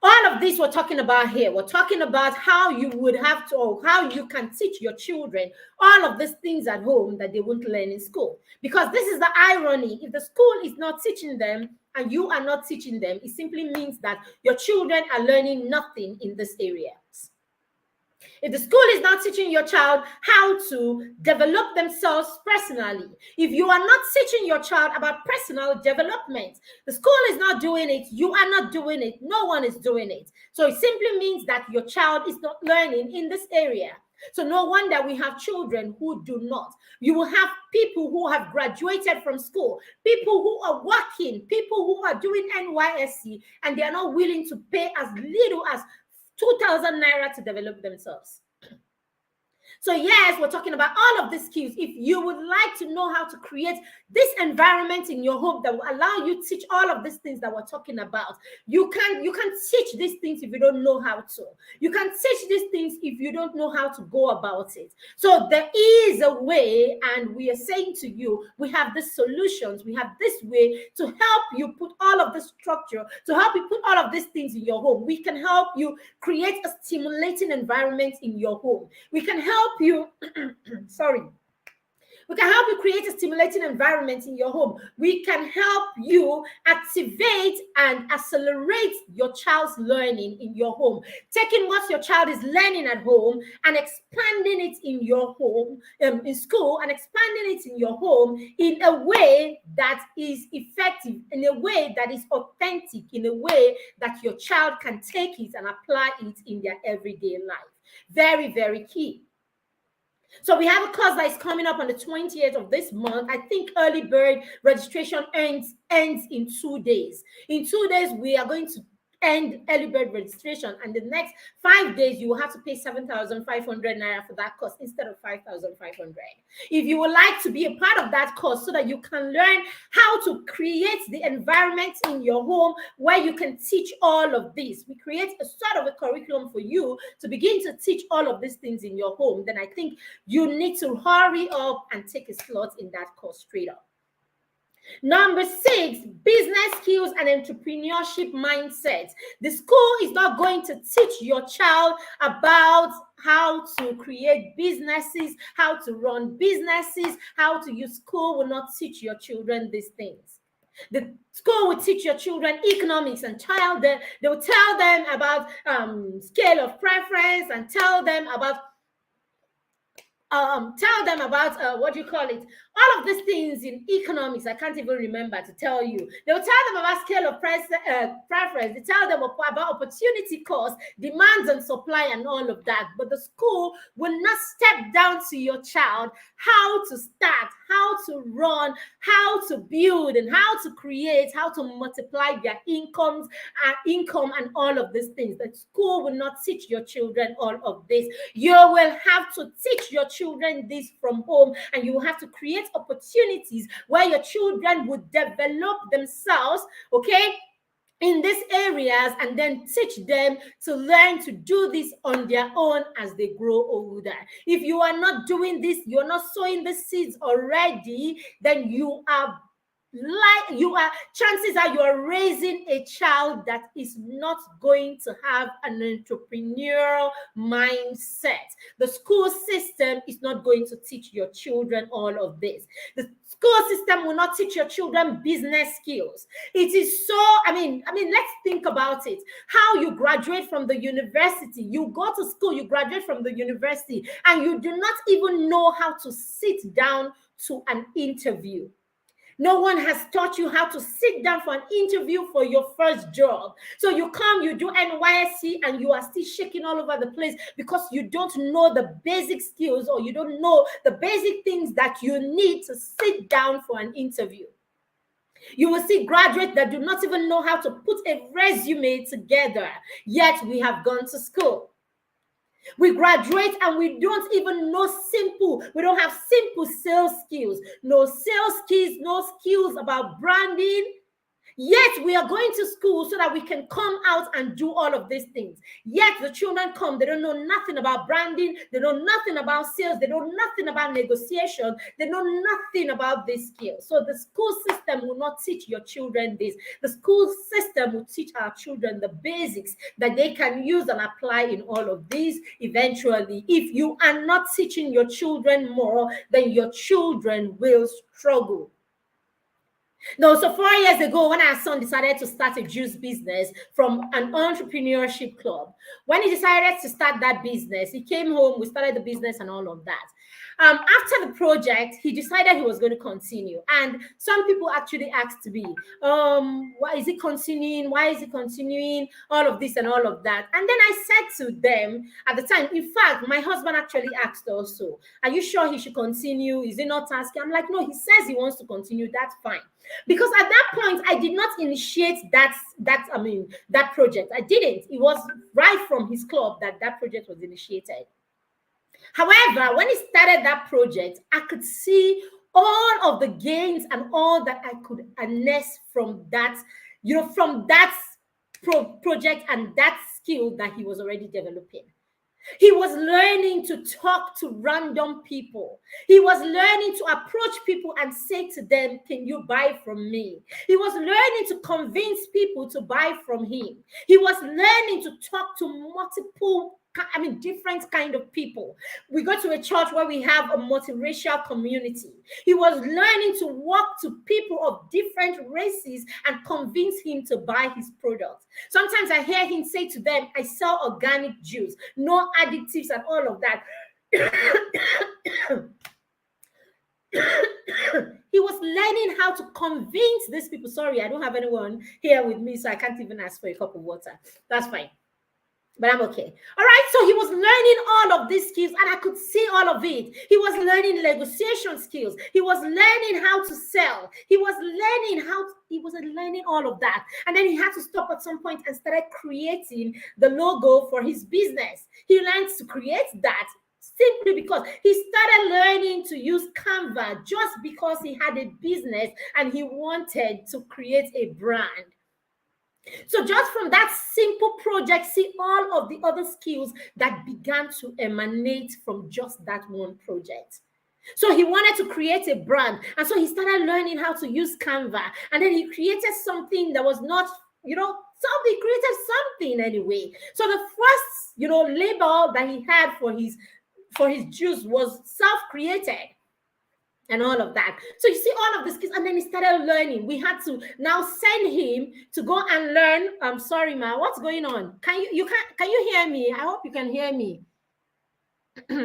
All of this we're talking about here. We're talking about how you would have to, or how you can teach your children all of these things at home that they won't learn in school. Because this is the irony. If the school is not teaching them and you are not teaching them, it simply means that your children are learning nothing in this area. If the school is not teaching your child how to develop themselves personally, if you are not teaching your child about personal development, the school is not doing it, you are not doing it, no one is doing it. So it simply means that your child is not learning in this area. So no wonder we have children who do not. You will have people who have graduated from school, people who are working, people who are doing NYSC, and they are not willing to pay as little as 2,000 naira to develop themselves. So yes, we're talking about all of these skills. If you would like to know how to create this environment in your home that will allow you to teach all of these things that we're talking about, you can teach these things if you don't know how to. You can teach these things if you don't know how to go about it. So there is a way, and we are saying to you, we have the solutions, we have this way to help you put all of the structure, to help you put all of these things in your home. We can help you create a stimulating environment in your home. We can help you we can help you create a stimulating environment in your home. We can help you activate and accelerate your child's learning in your home, taking what your child is learning at home and expanding it in your home, in school, and expanding it in your home in a way that is effective, in a way that is authentic, in a way that your child can take it and apply it in their everyday life. Very, very key. So we have a course that is coming up on the 20th of this month. I think early bird registration ends in 2 days. In 2 days, we are going to end early bird registration, and the next 5 days you will have to pay 7,500 naira for that course instead of 5,500. If you would like to be a part of that course so that you can learn how to create the environment in your home where you can teach all of this, we create a sort of a curriculum for you to begin to teach all of these things in your home, then I think you need to hurry up and take a slot in that course straight up. Number 6, business skills and entrepreneurship mindset. The school is not going to teach your child about how to create businesses, how to run businesses, how to use. School will not teach your children these things. The school will teach your children economics and they will tell them about scale of preference and tell them about what do you call it? All of these things in economics, I can't even remember to tell you. They will tell them about scale of preference. They tell them about opportunity cost, demands and supply, and all of that. But the school will not step down to your child how to start, how to run, how to build, and how to create, how to multiply their income and all of these things. The school will not teach your children all of this. You will have to teach your children this from home, and you will have to create opportunities where your children would develop themselves, okay, in these areas, and then teach them to learn to do this on their own as they grow older. If you are not doing this, you're not sowing the seeds already, then chances are you are raising a child that is not going to have an entrepreneurial mindset. The school system is not going to teach your children all of this. The school system will not teach your children business skills. It is so, I mean, let's think about it. How you graduate from the university, you go to school, you graduate from the university, and you do not even know how to sit down to an interview. No one has taught you how to sit down for an interview for your first job. So you come, you do NYSC, and you are still shaking all over the place because you don't know the basic skills, or you don't know the basic things that you need to sit down for an interview. You will see graduates that do not even know how to put a resume together, yet we have gone to school. We graduate and we don't even know we don't have simple sales skills, no sales skills, no skills about branding. Yet we are going to school so that we can come out and do all of these things. Yet the children come, they don't know nothing about branding, they know nothing about sales, they know nothing about negotiation, they know nothing about these skills. So the school system will not teach your children this. The school system will teach our children the basics that they can use and apply in all of these eventually. If you are not teaching your children more, then your children will struggle. No, so 4 years ago, when our son decided to start a juice business from an entrepreneurship club, when he decided to start that business, he came home, we started the business and all of that. After the project, he decided he was going to continue. And some people actually asked me, why is he continuing? Why is he continuing? All of this and all of that. And then I said to them at the time, in fact, my husband actually asked also, are you sure he should continue? Is he not asking? I'm like, no, he says he wants to continue. That's fine. Because at that point, I did not initiate that project. I didn't. It was right from his club that project was initiated. However, when he started that project, I could see all of the gains and all that I could harness from that, from that project and that skill that he was already developing. He was learning to talk to random people. He was learning to approach people and say to them, can you buy from me? He was learning to convince people to buy from him. He was learning to talk to different kind of people. We go to a church where we have a multiracial community. He was learning to walk to people of different races and convince him to buy his products. Sometimes I hear him say to them, I sell organic juice, no additives and all of that. He was learning how to convince these people. Sorry, I don't have anyone here with me, so I can't even ask for a cup of water. That's fine. But I'm okay. All right. So he was learning all of these skills and I could see all of it. He was learning negotiation skills. He was learning how to sell. He was learning all of that. And then he had to stop at some point and started creating the logo for his business. He learned to create that simply because he started learning to use Canva just because he had a business and he wanted to create a brand. So just from that simple project, see all of the other skills that began to emanate from just that one project. So he wanted to create a brand. And so he started learning how to use Canva. And then he created something that was not, he created something anyway. So the first, label that he had for his juice was self-created. And all of that. So you see all of the skills, and then he started learning. We had to now send him to go and learn. I'm sorry, ma. What's going on? Can you hear me? I hope you can hear me. All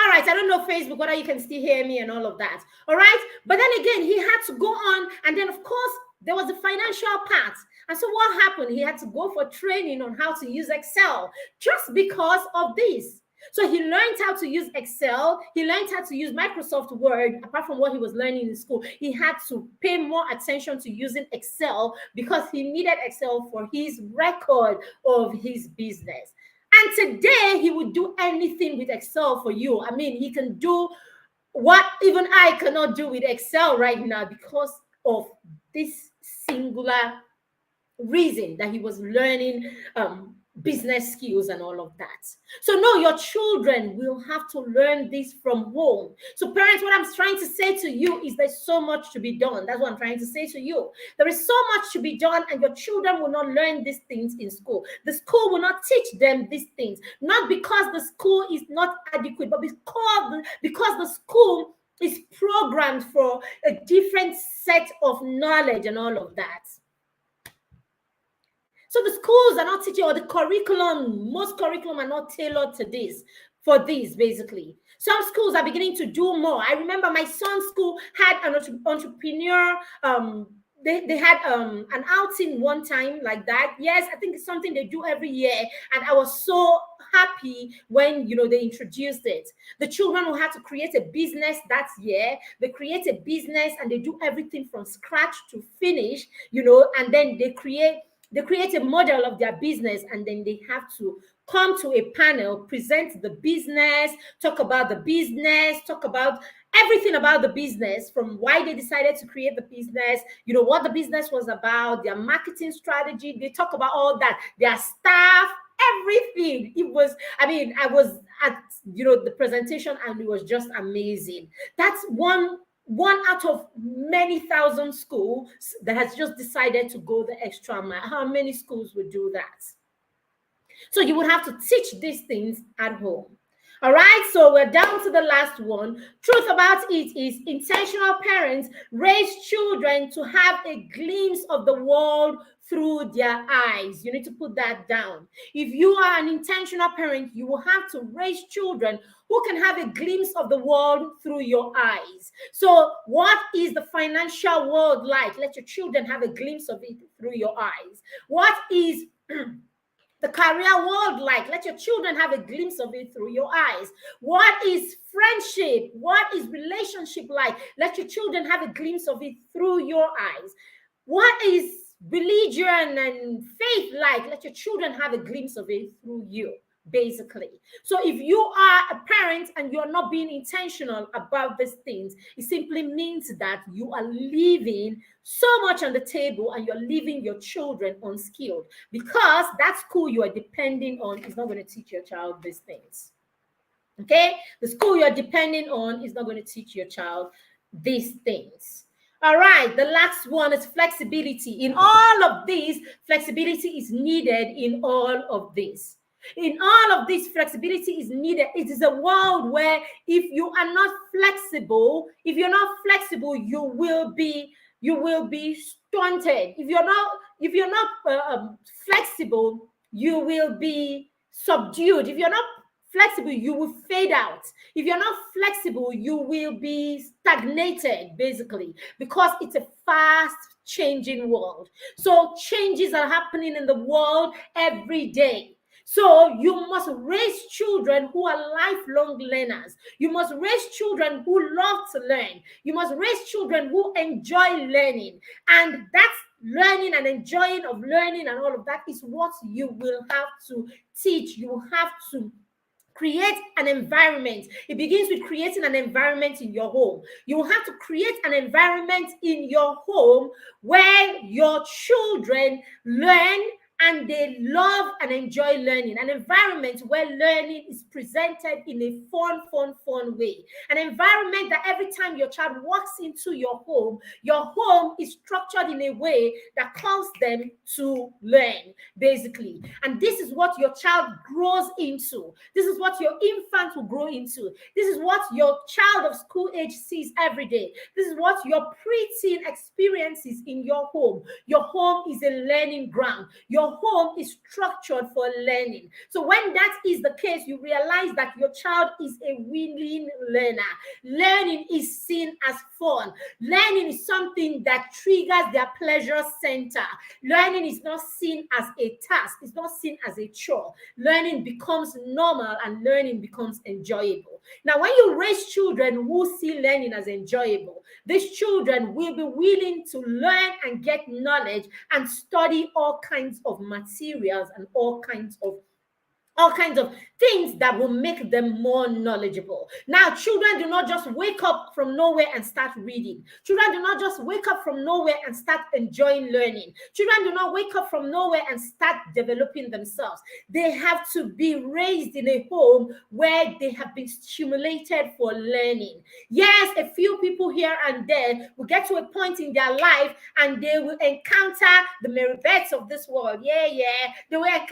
right. I don't know Facebook whether you can still hear me and all of that. All right. But then again, he had to go on, and then of course there was the financial part. And so what happened? He had to go for training on how to use Excel just because of this. So he learned how to use Excel. He learned how to use Microsoft Word. Apart from what he was learning in school, he had to pay more attention to using Excel because he needed Excel for his record of his business. And today, he would do anything with Excel for you. I mean, he can do what even I cannot do with Excel right now because of this singular reason that he was learning business skills and all of that. So no, your children will have to learn this from home. So parents, what I'm trying to say to you is there's so much to be done. That's what I'm trying to say to you. There is so much to be done, and your children will not learn these things in school. The school will not teach them these things, not because the school is not adequate, but because the school is programmed for a different set of knowledge and all of that. So the schools are not teaching, or the curriculum, most curriculum are not tailored to this, for this, basically. Some schools are beginning to do more. I remember my son's school had an entrepreneur, they had an outing one time like that. Yes, I think it's something they do every year. And I was so happy when, they introduced it. The children who had to create a business that year, they create a business and they do everything from scratch to finish, and then they create a model of their business, and then they have to come to a panel, present the business, talk about the business, talk about everything about the business, from why they decided to create the business, what the business was about, their marketing strategy. They talk about all that, their staff, everything. I was at, the presentation, and it was just amazing. That's one out of many thousand schools that has just decided to go the extra mile. How many schools would do that? So you would have to teach these things at home. All right, so we're down to the last one. Truth about it is, intentional parents raise children to have a glimpse of the world through their eyes. You need to put that down. If you are an intentional parent, you will have to raise children who can have a glimpse of the world through your eyes. So what is the financial world like? Let your children have a glimpse of it through your eyes. What is the career world like? Let your children have a glimpse of it through your eyes. What is friendship? What is relationship like? Let your children have a glimpse of it through your eyes. What is religion and faith like? Let your children have a glimpse of it through you, basically. So if you are a parent and you're not being intentional about these things, it simply means that you are leaving so much on the table, and you're leaving your children unskilled, because that school you are depending on is not going to teach your child these things. Okay? The school you're depending on is not going to teach your child these things. All right, the last one is flexibility. In all of these, flexibility is needed in all of this. In all of this, flexibility is needed. It is a world where if you are not flexible, you will be stunted. If you're not flexible, you will be subdued. If you're not flexible, you will fade out. If you're not flexible, you will be stagnated, basically, because it's a fast changing world. So changes are happening in the world every day. So you must raise children who are lifelong learners. You must raise children who love to learn. You must raise children who enjoy learning. And that's learning and enjoying of learning and all of that is what you will have to teach. You will have to create an environment. It begins with creating an environment in your home. You will have to create an environment in your home where your children learn and they love and enjoy learning. An environment where learning is presented in a fun way. An environment that every time your child walks into your home is structured in a way that calls them to learn, basically. And this is what your child grows into. This is what your infant will grow into. This is what your child of school age sees every day. This is what your preteen experiences in your home. Your home is a learning ground. Your home is structured for learning. So when that is the case, you realize that your child is a willing learner. Learning is seen as fun. Learning is something that triggers their pleasure center. Learning is not seen as a task. It's not seen as a chore. Learning becomes normal and learning becomes enjoyable. Now, when you raise children who see learning as enjoyable, these children will be willing to learn and get knowledge and study all kinds of materials and all kinds of things that will make them more knowledgeable. Now, children do not just wake up from nowhere and start reading. Children do not just wake up from nowhere and start enjoying learning. Children do not wake up from nowhere and start developing themselves. They have to be raised in a home where they have been stimulated for learning. Yes, a few people here and there will get to a point in their life and they will encounter the Mary Beths of this world. They will encounter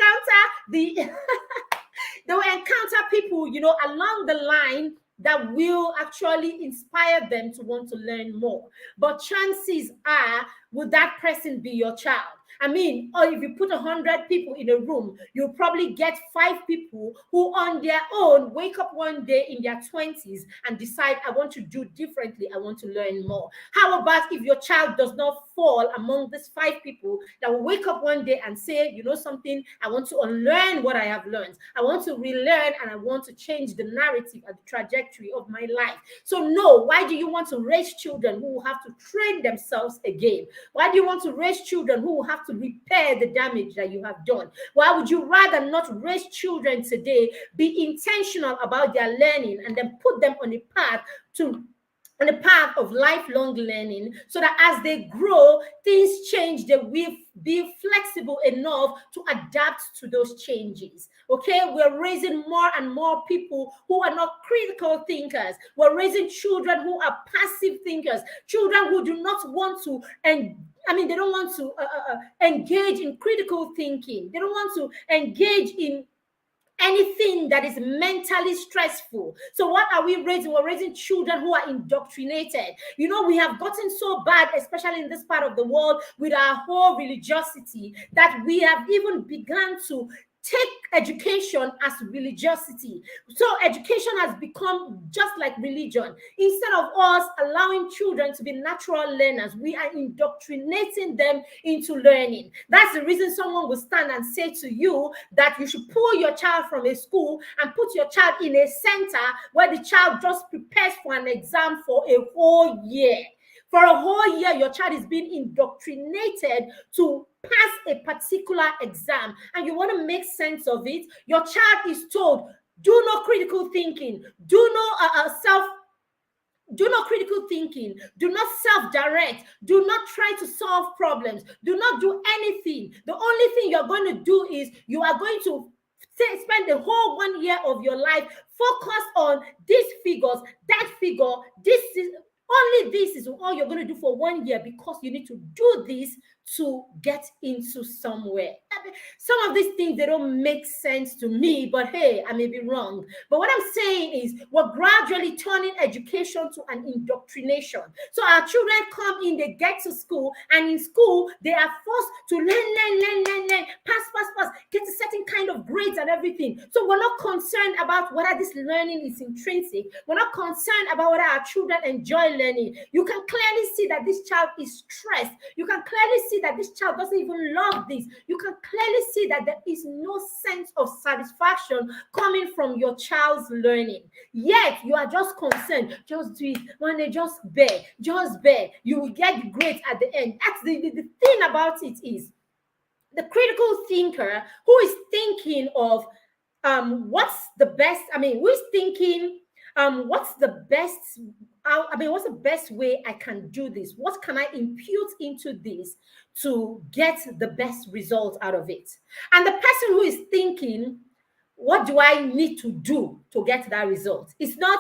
they will encounter people, along the line that will actually inspire them to want to learn more. But chances are, will that person be your child? I mean, or if you put 100 people in a room, you'll probably get 5 people who on their own wake up one day in their 20s and decide, I want to do differently, I want to learn more. How about if your child does not fall among these 5 people that will wake up one day and say, you know something, I want to unlearn what I have learned. I want to relearn, and I want to change the narrative and the trajectory of my life. So no, why do you want to raise children who will have to train themselves again? Why do you want to raise children who will have to repair the damage that you have done? Why would you rather not raise children today, be intentional about their learning, and then put them on a path of lifelong learning, so that as they grow, things change, they will be flexible enough to adapt to those changes? Okay, we're raising more and more people who are not critical thinkers. We're raising children who are passive thinkers, children who do not want to, and they don't want to engage in critical thinking. They don't want to engage in anything that is mentally stressful. So what are we raising? We're raising children who are indoctrinated. You know, we have gotten so bad, especially in this part of the world, with our whole religiosity, that we have even begun to take education as religiosity. So education has become just like religion. Instead of us allowing children to be natural learners, we are indoctrinating them into learning. That's the reason someone will stand and say to you that you should pull your child from a school and put your child in a center where the child just prepares for an exam for a whole year. For a whole year, your child is being indoctrinated to pass a particular exam, and you want to make sense of it. Your child is told, do no critical thinking, do no critical thinking, do not self-direct, do not try to solve problems, do not do anything. The only thing you're going to do is you are going to spend the whole 1 year of your life focused on these figures, that figure, this is all you're going to do for 1 year, because you need to do this to get into somewhere. Some of these things, they don't make sense to me, but hey, I may be wrong. But what I'm saying is we're gradually turning education to an indoctrination. So our children come in, they get to school, and in school, they are forced to learn, pass, get a certain kind of grades and everything. So we're not concerned about whether this learning is intrinsic. We're not concerned about whether our children enjoy learning. You can clearly see that this child is stressed. You can clearly see that this child doesn't even love this. You can clearly see that there is no sense of satisfaction coming from your child's learning. Yet you are just concerned, just do it. When they just bear, you will get the grades at the end. That's the thing about it is the critical thinker who is thinking of what's the best, who is thinking what's the best way I can do this? What can I impute into this to get the best result out of it? And the person who is thinking, what do I need to do to get that result? It's not,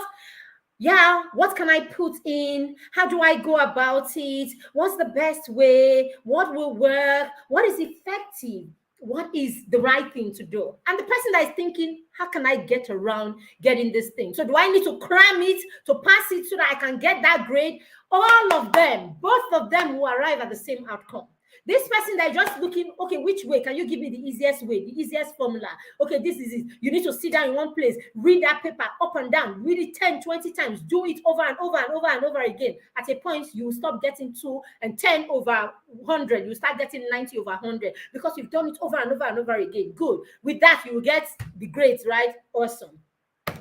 what can I put in? How do I go about it? What's the best way? What will work? What is effective? What is the right thing to do? And the person that is thinking, how can I get around getting this thing? So do I need to cram it to pass it so that I can get that grade? All of them, both of them will arrive at the same outcome. This person that is just looking, okay, which way? Can you give me the easiest way, the easiest formula? Okay, this is it. You need to sit down in one place, read that paper up and down, read it 10, 20 times, do it over and over and over and over again. At a point, you will stop getting 2 and 10 over 100. You start getting 90 over 100 because you've done it over and over and over again. Good. With that, you will get the grades, right? Awesome.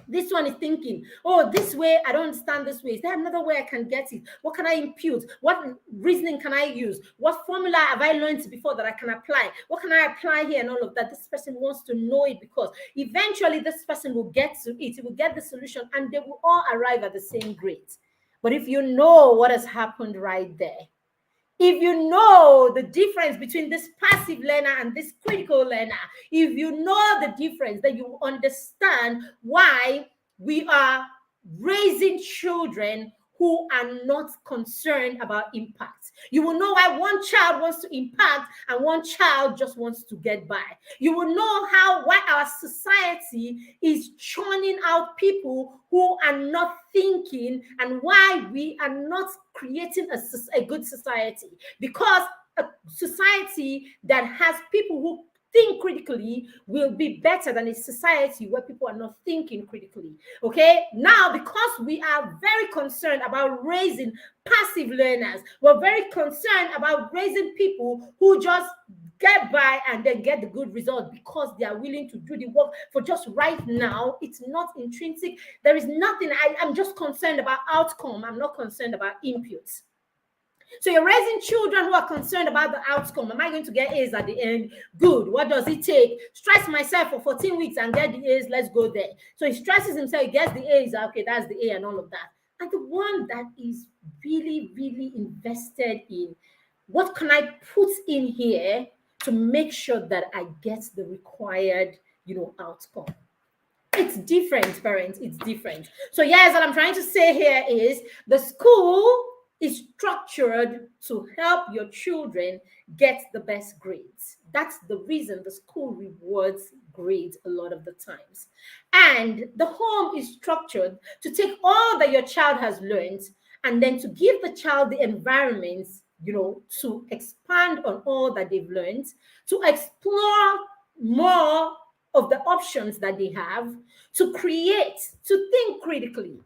This one is thinking, oh, this way, I don't understand this way. Is there another way I can get it? What can I impute? What reasoning can I use? What formula have I learned before that I can apply? What can I apply here and all of that? This person wants to know it because eventually this person will get to it. He will get the solution and they will all arrive at the same grade. But if you know what has happened right there, if you know the difference between this passive learner and this critical learner, if you know the difference, then you understand why we are raising children who are not concerned about impact. You will know why one child wants to impact and one child just wants to get by. You will know why our society is churning out people who are not thinking and why we are not creating a good society. Because a society that has people who think critically will be better than a society where people are not thinking critically. Okay, now because we are very concerned about raising passive learners, we're very concerned about raising people who just get by and then get the good result because they are willing to do the work for just right now. It's not intrinsic. There is nothing. I'm just concerned about outcome. I'm not concerned about inputs. So you're raising children who are concerned about the outcome. Am I going to get A's at the end? Good. What does it take? Stress myself for 14 weeks and get the A's. Let's go there. So he stresses himself, he gets the A's. Okay, that's the A and all of that. And the one that is really, really invested in what can I put in here to make sure that I get the required, outcome. It's different, parents. It's different. So, yes, what I'm trying to say here is the school is structured to help your children get the best grades. That's the reason the school rewards grades a lot of the times. And the home is structured to take all that your child has learned and then to give the child the environments, to expand on all that they've learned, to explore more of the options that they have, to create, to think critically,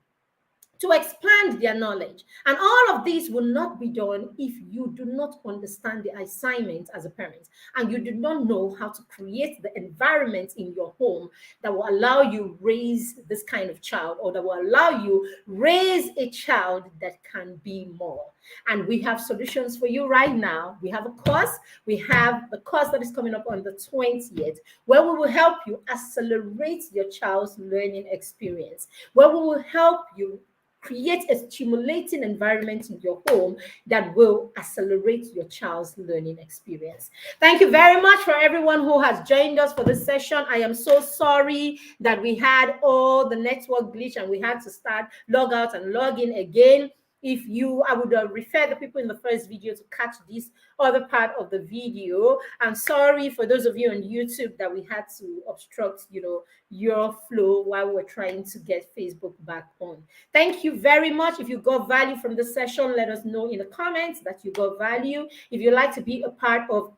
to expand their knowledge. And all of this will not be done if you do not understand the assignment as a parent and you do not know how to create the environment in your home that will allow you raise this kind of child, or that will allow you raise a child that can be more. And we have solutions for you right now. We have a course. We have the course that is coming up on the 20th, where we will help you accelerate your child's learning experience, where we will help you create a stimulating environment in your home that will accelerate your child's learning experience. Thank you very much for everyone who has joined us for this session. I am so sorry that we had all the network glitch and we had to log out and log in again. I would refer the people in the first video to catch this other part of the video. I'm sorry for those of you on YouTube that we had to obstruct, your flow while we're trying to get Facebook back on. Thank you very much. If you got value from the session, let us know in the comments that you got value. If you'd like to be a part of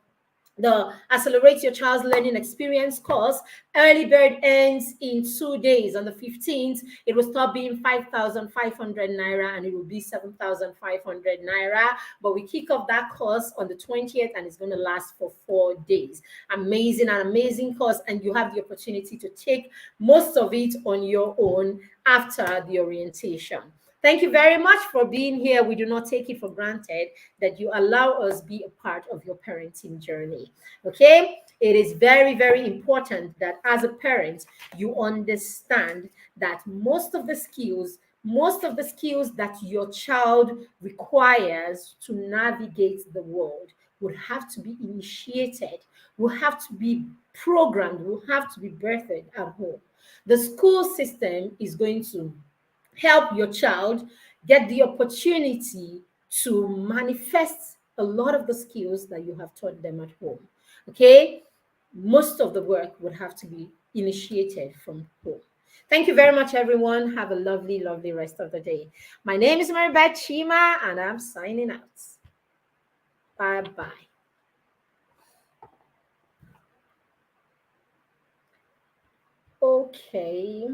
the Accelerate Your Child's Learning Experience course, early bird ends in 2 days. On the 15th, it will stop being 5,500 naira and it will be 7,500 naira. But we kick off that course on the 20th and it's going to last for 4 days. Amazing, an amazing course. And you have the opportunity to take most of it on your own after the orientation. Thank you very much for being here. We do not take it for granted that you allow us be a part of your parenting journey. Okay? It is very, very important that as a parent, you understand that most of the skills that your child requires to navigate the world would have to be initiated, will have to be programmed, will have to be birthed at home. The school system is going to help your child get the opportunity to manifest a lot of the skills that you have taught them at home. Okay? Most of the work would have to be initiated from home. Thank you very much, everyone. Have a lovely, lovely rest of the day. My name is Maribeth Chima, and I'm signing out. Bye-bye. Okay.